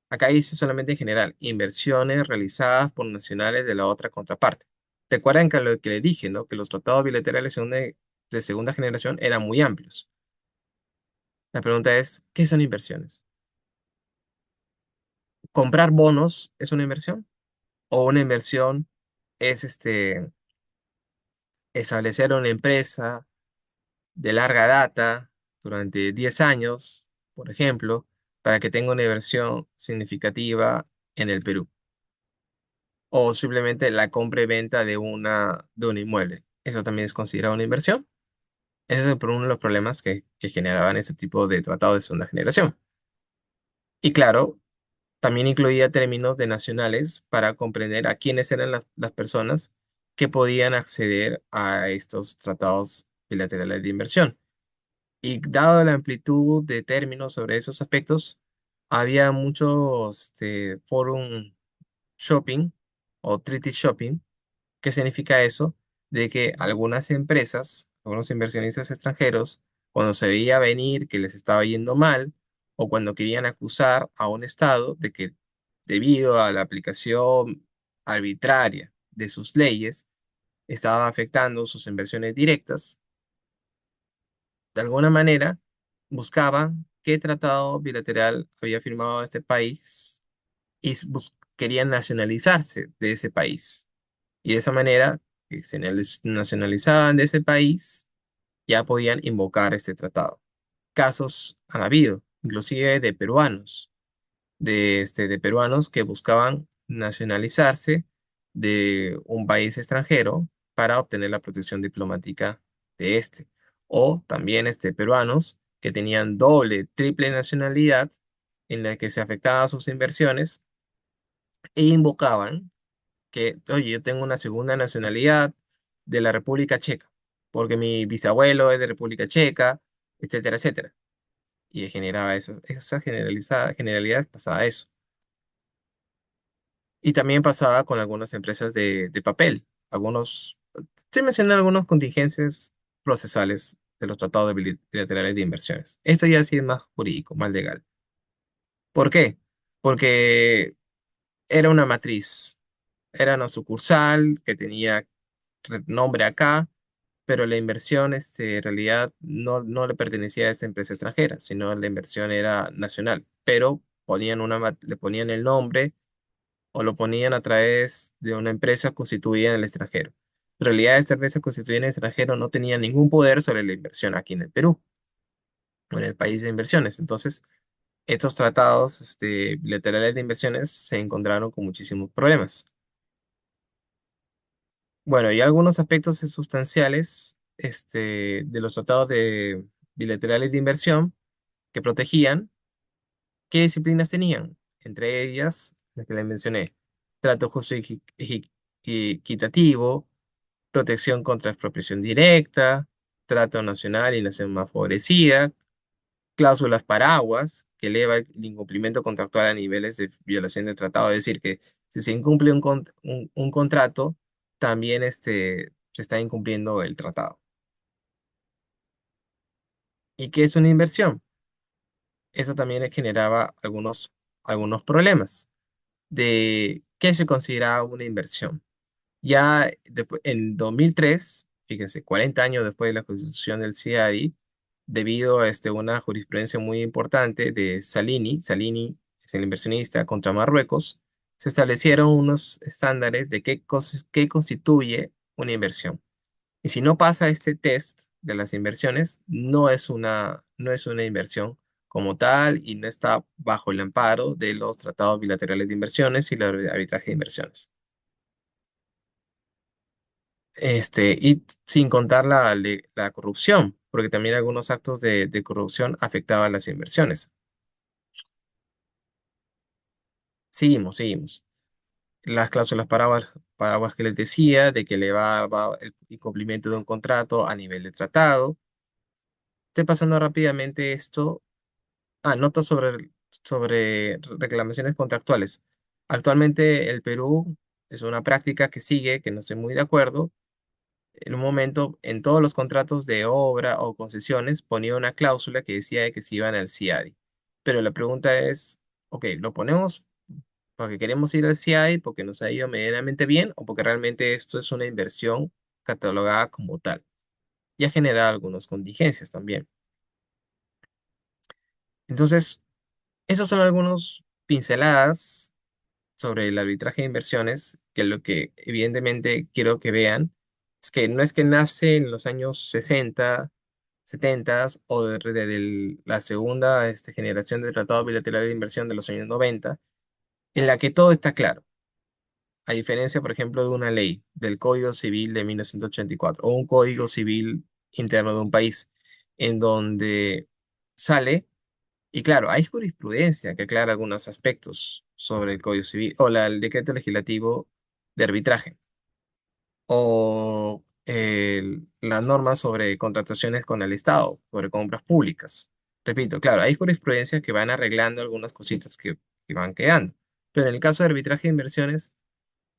B: Acá dice solamente en general, inversiones realizadas por nacionales de la otra contraparte. Recuerden que lo que le dije, ¿no? Que los tratados bilaterales de segunda generación eran muy amplios. La pregunta es, ¿qué son inversiones? ¿Comprar bonos es una inversión? ¿O una inversión es establecer una empresa de larga data durante 10 años, por ejemplo, para que tenga una inversión significativa en el Perú? O simplemente la compra y venta de un inmueble. ¿Eso también es considerado una inversión? Ese es uno de los problemas que generaban ese tipo de tratados de segunda generación. Y claro, también incluía términos de nacionales para comprender a quiénes eran las personas que podían acceder a estos tratados bilaterales de inversión. Y dado la amplitud de términos sobre esos aspectos, había muchos forum shopping o treaty shopping. ¿Qué significa eso? De que algunas empresas, algunos inversionistas extranjeros, cuando se veía venir que les estaba yendo mal, o cuando querían acusar a un Estado de que debido a la aplicación arbitraria de sus leyes, estaba afectando sus inversiones directas, de alguna manera buscaban qué tratado bilateral había firmado este país y querían nacionalizarse de ese país. Y de esa manera, que se nacionalizaban de ese país, ya podían invocar este tratado. Casos han habido, inclusive de peruanos que buscaban nacionalizarse de un país extranjero para obtener la protección diplomática de este. O también peruanos que tenían doble, triple nacionalidad en la que se afectaban sus inversiones e invocaban que, oye, yo tengo una segunda nacionalidad de la República Checa, porque mi bisabuelo es de República Checa, etcétera, etcétera. Y generaba esa generalidades, pasaba eso. Y también pasaba con algunas empresas de papel. Sí mencioné algunas contingencias procesales de los tratados bilaterales de inversiones. Esto ya sí es más jurídico, más legal. ¿Por qué? Porque era una matriz, era una sucursal que tenía nombre acá, pero la inversión en realidad no le pertenecía a esta empresa extranjera, sino la inversión era nacional, pero le ponían el nombre o lo ponían a través de una empresa constituida en el extranjero. En realidad, esta empresa constituida en el extranjero no tenía ningún poder sobre la inversión aquí en el Perú o en el país de inversiones. Entonces, estos tratados bilaterales de inversiones se encontraron con muchísimos problemas. Bueno, y algunos aspectos sustanciales de los tratados bilaterales de inversión que protegían, ¿qué disciplinas tenían? Entre ellas, las que les mencioné, trato justo y y equitativo, protección contra expropiación directa, trato nacional y nación más favorecida, cláusulas paraguas, que eleva el incumplimiento contractual a niveles de violación del tratado. Es decir, que si se incumple un contrato, también se está incumpliendo el tratado. ¿Y qué es una inversión? Eso también generaba algunos problemas de qué se consideraba una inversión. Ya en 2003, fíjense, 40 años después de la constitución del CIADI, debido a una jurisprudencia muy importante de Salini es el inversionista contra Marruecos, se establecieron unos estándares de qué constituye una inversión. Y si no pasa este test de las inversiones, no es una inversión como tal y no está bajo el amparo de los tratados bilaterales de inversiones y el arbitraje de inversiones. Y sin contar la corrupción, porque también algunos actos de corrupción afectaban las inversiones. Seguimos. Las cláusulas paraguas que les decía, de que elevaba el incumplimiento de un contrato a nivel de tratado. Estoy pasando rápidamente esto. Notas sobre reclamaciones contractuales. Actualmente el Perú es una práctica que sigue, que no estoy muy de acuerdo. En un momento, en todos los contratos de obra o concesiones ponía una cláusula que decía de que se iban al CIADI. Pero la pregunta es, ok, ¿lo ponemos porque queremos ir al CIADI porque nos ha ido medianamente bien o porque realmente esto es una inversión catalogada como tal? Y ha generado algunas contingencias también. Entonces, esos son algunos pinceladas sobre el arbitraje de inversiones, que lo que evidentemente quiero que vean es que no es que nace en los años 60, 70 o la segunda generación de tratado bilateral de inversión de los años 90, en la que todo está claro, a diferencia, por ejemplo, de una ley del Código Civil de 1984 o un Código Civil interno de un país, en donde sale y claro, hay jurisprudencia que aclara algunos aspectos sobre el Código Civil o el decreto legislativo de arbitraje o las normas sobre contrataciones con el Estado, sobre compras públicas. Repito, claro, hay jurisprudencia que van arreglando algunas cositas que van quedando. Pero en el caso de arbitraje de inversiones,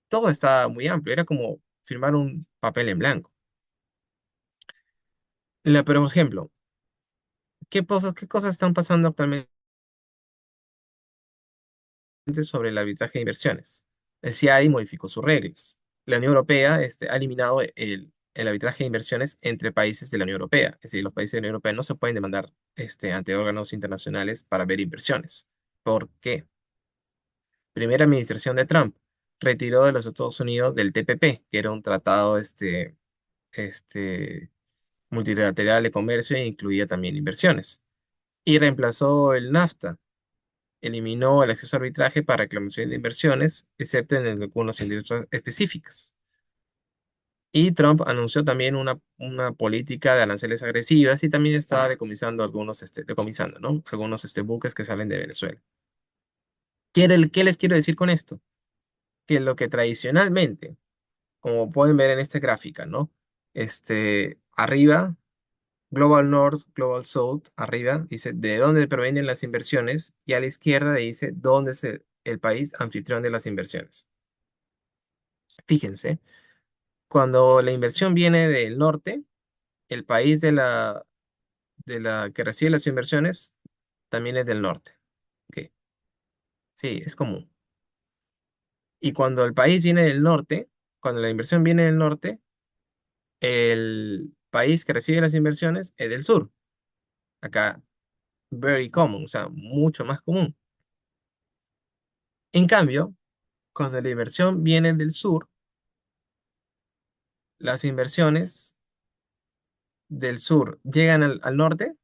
B: todo está muy amplio. Era como firmar un papel en blanco. Pero, por ejemplo, ¿qué cosas están pasando actualmente sobre el arbitraje de inversiones? El CIADI modificó sus reglas. La Unión Europea ha eliminado el arbitraje de inversiones entre países de la Unión Europea. Es decir, los países de la Unión Europea no se pueden demandar ante órganos internacionales para ver inversiones. ¿Por qué? Primera administración de Trump retiró de los Estados Unidos del TPP, que era un tratado este, multilateral de comercio e incluía también inversiones. Y reemplazó el NAFTA, eliminó el acceso a arbitraje para reclamación de inversiones, excepto en algunas industrias específicas. Y Trump anunció también una política de aranceles agresivas y también estaba decomisando decomisando, ¿no? Algunos buques que salen de Venezuela. ¿Qué les quiero decir con esto? Que lo que tradicionalmente, como pueden ver en esta gráfica, ¿no? Arriba, Global North, Global South, arriba, dice de dónde provienen las inversiones y a la izquierda dice dónde es el país anfitrión de las inversiones. Fíjense, cuando la inversión viene del norte, el país de la que recibe las inversiones también es del norte. Ok, sí, es común. Y cuando el país viene del norte, cuando la inversión viene del norte, el país que recibe las inversiones es del sur. Acá, very common, o sea, mucho más común. En cambio, cuando la inversión viene del sur, las inversiones del sur llegan al norte,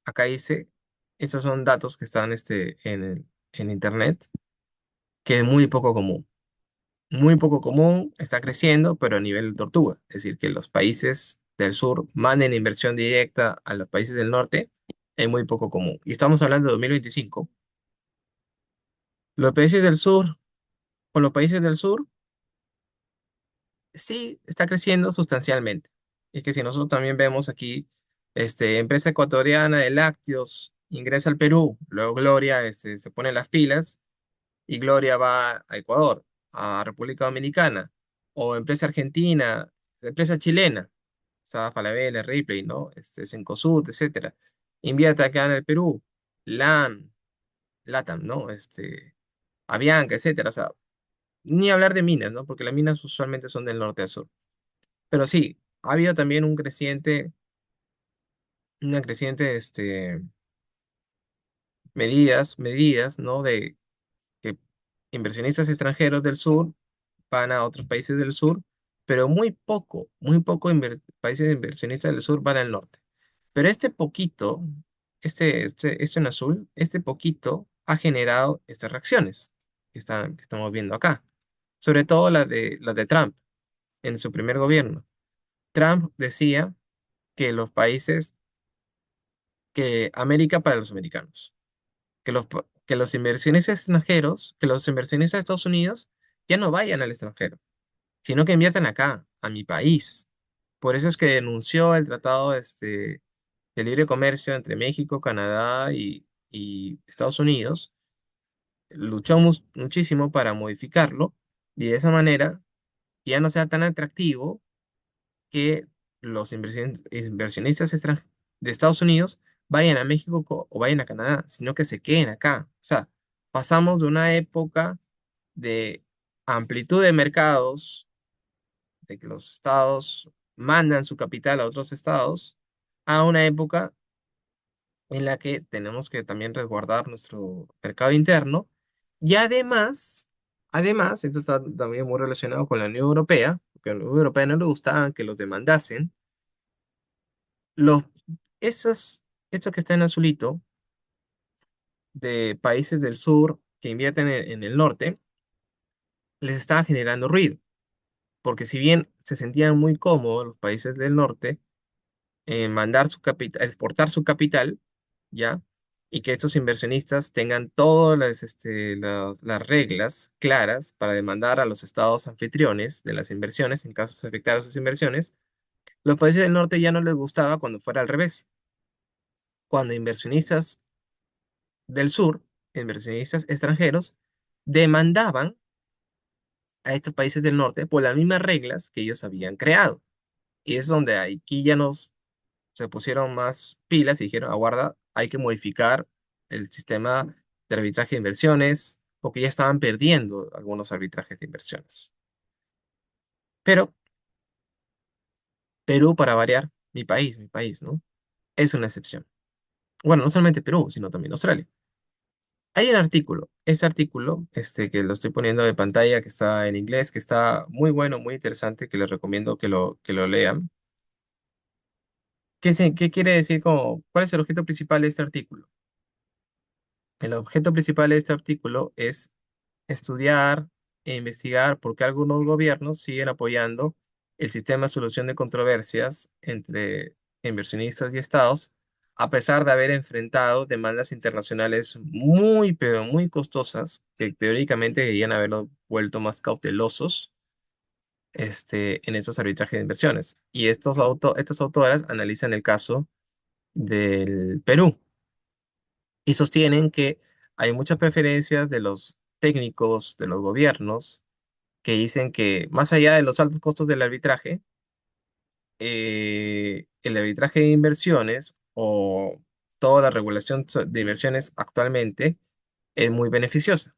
B: acá dice, estos son datos que están en internet, que es muy poco común. Muy poco común, está creciendo, pero a nivel tortuga. Es decir, que los países del sur manden inversión directa a los países del norte, es muy poco común. Y estamos hablando de 2025. Los países del sur, con los países del sur, sí está creciendo sustancialmente. Y que si nosotros también vemos aquí, empresa ecuatoriana de lácteos ingresa al Perú, luego Gloria se pone las pilas y Gloria va a Ecuador, a República Dominicana, o empresa argentina, empresa chilena, Sada Falabella, Ripley, ¿no? Cencosud, etcétera. Invierte acá en el Perú, LAM, LATAM, ¿no? Avianca, etcétera. O sea, ni hablar de minas, ¿no? Porque las minas usualmente son del norte a sur. Pero sí, ha habido también una creciente, medidas, ¿no? De que inversionistas extranjeros del sur van a otros países del sur, pero muy poco países inversionistas del sur van al norte. Pero este poquito, esto en azul, este poquito ha generado estas reacciones que estamos viendo acá. Sobre todo la de Trump en su primer gobierno. Trump decía que los países, que América para los americanos, que los inversionistas extranjeros, que los inversionistas de Estados Unidos ya no vayan al extranjero, sino que inviertan acá, a mi país. Por eso es que denunció el tratado de libre comercio entre México, Canadá y Estados Unidos. Luchó muchísimo para modificarlo y de esa manera ya no sea tan atractivo que los inversionistas de Estados Unidos vayan a México o vayan a Canadá, sino que se queden acá. O sea, pasamos de una época de amplitud de mercados, de que los estados mandan su capital a otros estados, a una época en la que tenemos que también resguardar nuestro mercado interno y además, esto está también muy relacionado con la Unión Europea, porque a la Unión Europea no le gustaba que los demandasen. Los, esto que está en azulito, de países del sur que invierten en el norte, les estaba generando ruido, porque si bien se sentían muy cómodos los países del norte en mandar su capital, exportar su capital, ¿ya? Y que estos inversionistas tengan todas las reglas claras para demandar a los estados anfitriones de las inversiones en caso de afectar a sus inversiones, los países del norte ya no les gustaba cuando fuera al revés, cuando inversionistas del sur, inversionistas extranjeros, demandaban a estos países del norte por las mismas reglas que ellos habían creado. Y es donde aquí ya nos se pusieron más pilas y dijeron, aguarda, hay que modificar el sistema de arbitraje de inversiones, porque ya estaban perdiendo algunos arbitrajes de inversiones. Pero Perú, para variar, mi país, ¿no? Es una excepción. Bueno, no solamente Perú, sino también Australia. Hay un artículo, ese artículo, que lo estoy poniendo de pantalla, que está en inglés, que está muy bueno, muy interesante, que les recomiendo que lo lean. ¿Qué quiere decir cuál es el objeto principal de este artículo? El objeto principal de este artículo es estudiar e investigar por qué algunos gobiernos siguen apoyando el sistema de solución de controversias entre inversionistas y estados, a pesar de haber enfrentado demandas internacionales muy, pero muy costosas, que teóricamente deberían haberlo vuelto más cautelosos, en esos arbitrajes de inversiones. Y estas autoras analizan el caso del Perú y sostienen que hay muchas preferencias de los técnicos, de los gobiernos, que dicen que más allá de los altos costos del arbitraje, el arbitraje de inversiones o toda la regulación de inversiones actualmente es muy beneficiosa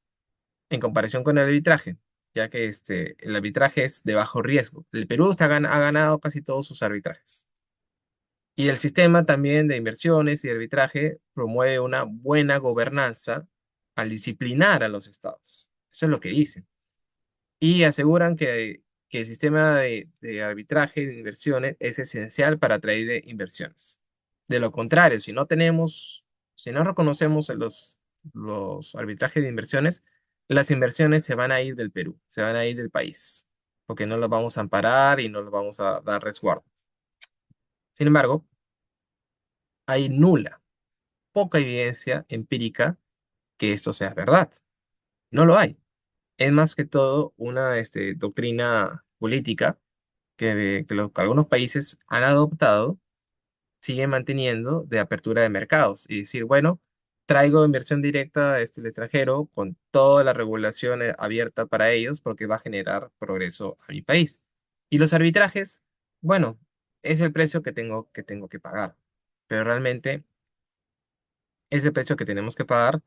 B: en comparación con el arbitraje, ya que el arbitraje es de bajo riesgo. El Perú ha ganado casi todos sus arbitrajes. Y el sistema también de inversiones y arbitraje promueve una buena gobernanza al disciplinar a los estados. Eso es lo que dicen. Y aseguran que el sistema de arbitraje de inversiones es esencial para atraer inversiones. De lo contrario, si no reconocemos los arbitrajes de inversiones, las inversiones se van a ir del Perú, se van a ir del país, porque no los vamos a amparar y no los vamos a dar resguardo. Sin embargo, hay nula, poca evidencia empírica que esto sea verdad. No lo hay. Es más que todo una doctrina política que algunos países han adoptado, siguen manteniendo de apertura de mercados y decir, bueno, traigo inversión directa del extranjero con toda la regulación abierta para ellos porque va a generar progreso a mi país. Y los arbitrajes, bueno, es el precio que tengo que pagar, pero realmente ese precio que tenemos que pagar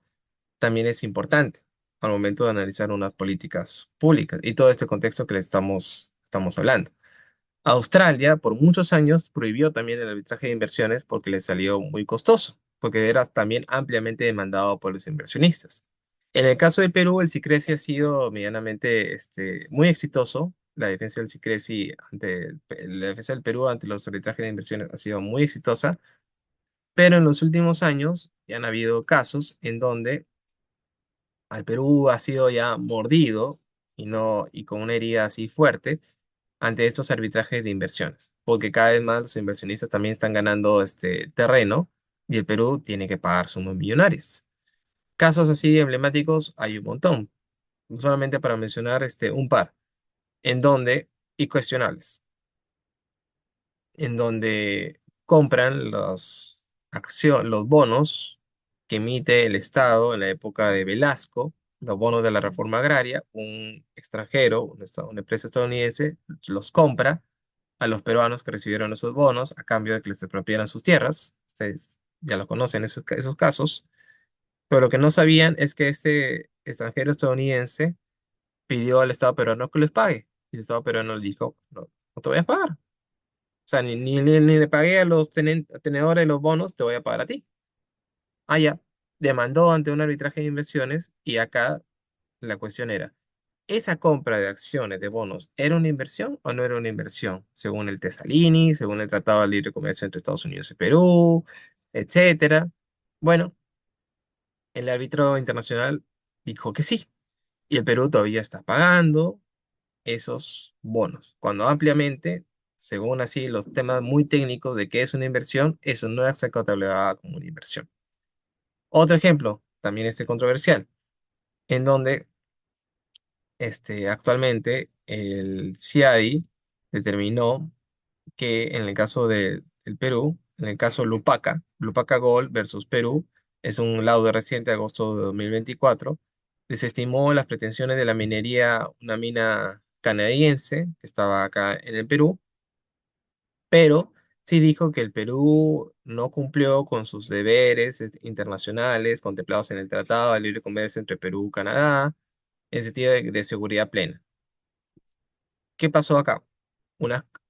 B: también es importante al momento de analizar unas políticas públicas y todo este contexto que le estamos hablando. Australia por muchos años prohibió también el arbitraje de inversiones porque le salió muy costoso, porque era también ampliamente demandado por los inversionistas. En el caso de Perú, el SICRESI ha sido medianamente muy exitoso. La defensa del SICRESI la defensa del Perú ante los arbitrajes de inversiones ha sido muy exitosa, pero en los últimos años ya han habido casos en donde al Perú ha sido ya mordido y no y con una herida así fuerte ante estos arbitrajes de inversiones, porque cada vez más los inversionistas también están ganando este terreno y el Perú tiene que pagar sumas millonarias. Casos así emblemáticos hay un montón, solamente para mencionar un par, en donde, y cuestionables, en donde compran los bonos que emite el Estado en la época de Velasco, los bonos de la reforma agraria, un extranjero, una empresa estadounidense, los compra a los peruanos que recibieron esos bonos a cambio de que les expropiaran sus tierras. Ustedes ya lo conocen, esos casos. Pero lo que no sabían es que este extranjero estadounidense pidió al Estado peruano que les pague. Y el Estado peruano le dijo, no, no te voy a pagar. O sea, ni le pagué a los tenedores de los bonos, te voy a pagar a ti. Ah, ya. Demandó ante un arbitraje de inversiones y acá la cuestión era, ¿esa compra de acciones, de bonos, era una inversión o no era una inversión? Según el Tesalini, según el Tratado de Libre Comercio entre Estados Unidos y Perú, etcétera. Bueno, el árbitro internacional dijo que sí, y el Perú todavía está pagando esos bonos, cuando ampliamente, según así los temas muy técnicos de qué es una inversión, eso no es catalogado como una inversión. Otro ejemplo, también controversial, en donde actualmente el CIADI determinó que en el caso del Perú, en el caso Lupaca, Lupaca Gold versus Perú, es un laudo reciente de agosto de 2024, desestimó las pretensiones de la minería, una mina canadiense que estaba acá en el Perú, pero sí dijo que el Perú no cumplió con sus deberes internacionales contemplados en el Tratado de Libre Comercio entre Perú y Canadá, en sentido de seguridad plena. ¿Qué pasó acá?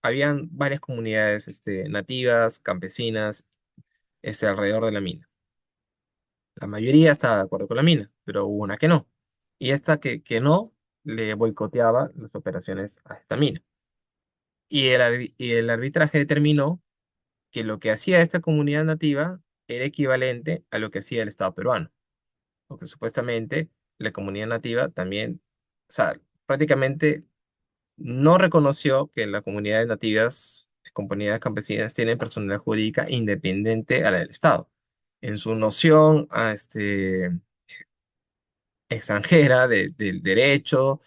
B: Habían varias comunidades nativas, campesinas, alrededor de la mina. La mayoría estaba de acuerdo con la mina, pero hubo una que no. Y esta que no, le boicoteaba las operaciones a esta mina. Y el arbitraje determinó que lo que hacía esta comunidad nativa era equivalente a lo que hacía el Estado peruano. Porque supuestamente la comunidad nativa también, o sea, prácticamente no reconoció que las comunidades nativas, comunidades campesinas, tienen personalidad jurídica independiente a la del Estado. En su noción extranjera del derecho,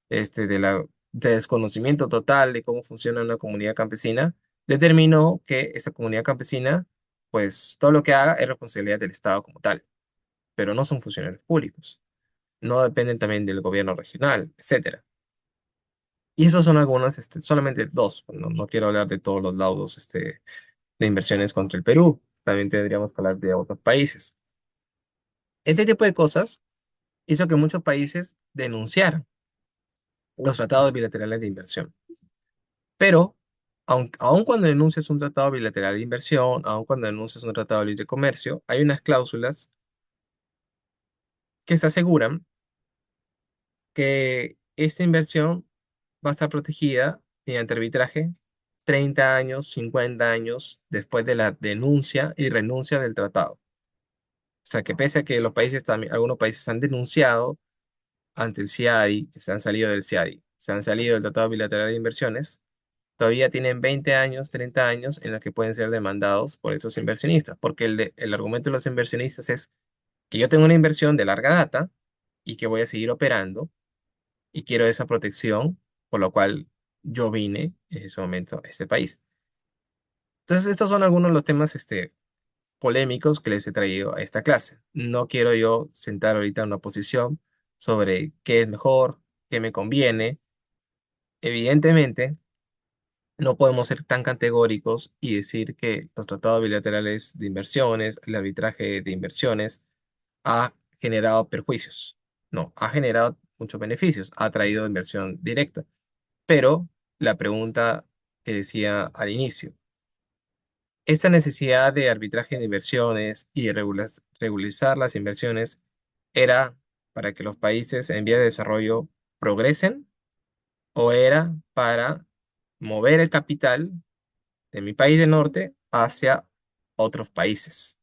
B: de desconocimiento total de cómo funciona una comunidad campesina, determinó que esa comunidad campesina, pues todo lo que haga es responsabilidad del Estado como tal, pero no son funcionarios públicos, no dependen también del gobierno regional, etcétera. Y esos son algunos, solamente dos. No quiero hablar de todos los laudos, de inversiones contra el Perú. También tendríamos que hablar de otros países. Este tipo de cosas hizo que muchos países denunciaran los tratados bilaterales de inversión. Pero, aun cuando denuncias un tratado bilateral de inversión, aun cuando denuncias un tratado de libre comercio, hay unas cláusulas que se aseguran que esta inversión va a estar protegida mediante arbitraje 30 años, 50 años después de la denuncia y renuncia del tratado. O sea, que pese a que los países también, algunos países han denunciado ante el CIADI, que se han salido del CIADI, se han salido del Tratado Bilateral de Inversiones, todavía tienen 20 años, 30 años en los que pueden ser demandados por esos inversionistas, porque el argumento de los inversionistas es que yo tengo una inversión de larga data y que voy a seguir operando y quiero esa protección, por lo cual yo vine en ese momento a este país. Entonces, estos son algunos de los temas polémicos que les he traído a esta clase. No quiero yo sentar ahorita una posición sobre qué es mejor, qué me conviene. Evidentemente, no podemos ser tan categóricos y decir que los tratados bilaterales de inversiones, el arbitraje de inversiones, ha generado perjuicios. No, ha generado muchos beneficios, ha traído inversión directa. Pero la pregunta que decía al inicio, esta necesidad de arbitraje de inversiones y de regularizar las inversiones era para que los países en vía de desarrollo progresen o era para mover el capital de mi país del norte hacia otros países.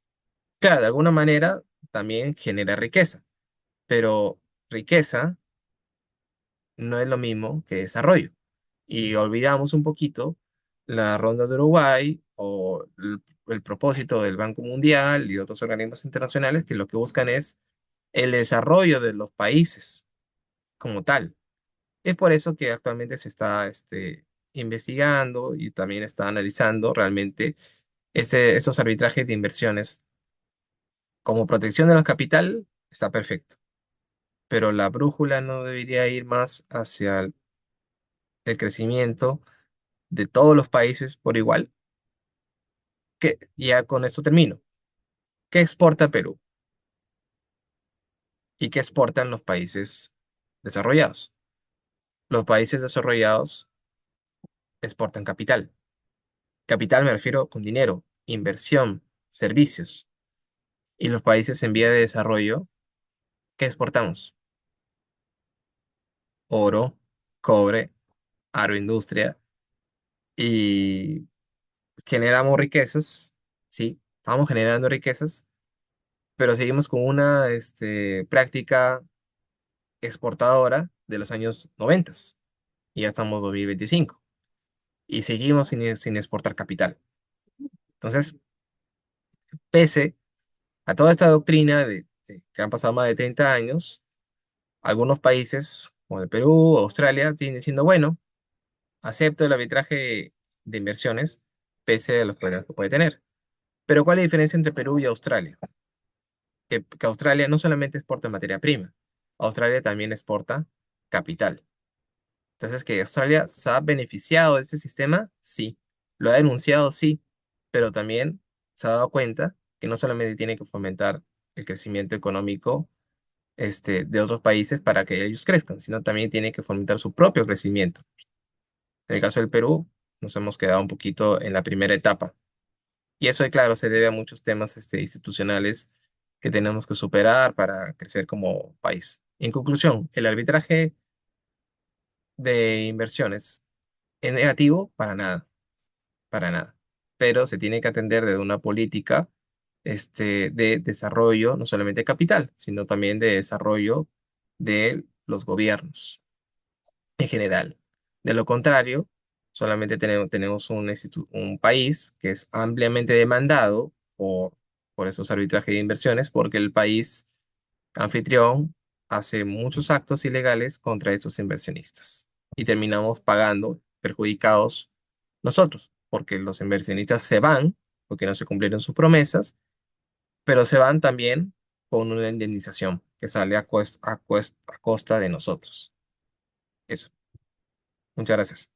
B: Claro, de alguna manera también genera riqueza, pero riqueza no es lo mismo que desarrollo. Y olvidamos un poquito la Ronda de Uruguay o el propósito del Banco Mundial y otros organismos internacionales que lo que buscan es el desarrollo de los países como tal. Es por eso que actualmente se está investigando y también está analizando realmente estos arbitrajes de inversiones. Como protección de los capital, está perfecto, pero la brújula no debería ir más hacia el crecimiento de todos los países por igual. Que ya con esto termino. ¿Qué exporta Perú y qué exportan los países desarrollados? Los países desarrollados exportan capital. Capital me refiero con dinero, inversión, servicios. Y los países en vía de desarrollo, ¿qué exportamos? Oro, cobre, agroindustria y generamos riquezas, sí, vamos generando riquezas, pero seguimos con una práctica exportadora de los años 90 y ya estamos 2025 y seguimos sin exportar capital. Entonces, pese a toda esta doctrina que han pasado más de 30 años, algunos países como el Perú, Australia, siguen diciendo, bueno, acepto el arbitraje de inversiones pese a los problemas que puede tener. Pero ¿cuál es la diferencia entre Perú y Australia? Que Australia no solamente exporta materia prima, Australia también exporta capital. Entonces, ¿que Australia se ha beneficiado de este sistema? Sí. ¿Lo ha denunciado? Sí. Pero también se ha dado cuenta que no solamente tiene que fomentar el crecimiento económico de otros países para que ellos crezcan, sino también tiene que fomentar su propio crecimiento. En el caso del Perú, nos hemos quedado un poquito en la primera etapa. Y eso, claro, se debe a muchos temas institucionales que tenemos que superar para crecer como país. En conclusión, el arbitraje de inversiones es negativo para nada, para nada. Pero se tiene que atender de una política de desarrollo, no solamente de capital, sino también de desarrollo de los gobiernos en general. De lo contrario, solamente tenemos un país que es ampliamente demandado por esos arbitrajes de inversiones, porque el país anfitrión hace muchos actos ilegales contra esos inversionistas. Y terminamos pagando, perjudicados nosotros, porque los inversionistas se van, porque no se cumplieron sus promesas, pero se van también con una indemnización que sale a costa de nosotros. Eso. Muchas gracias.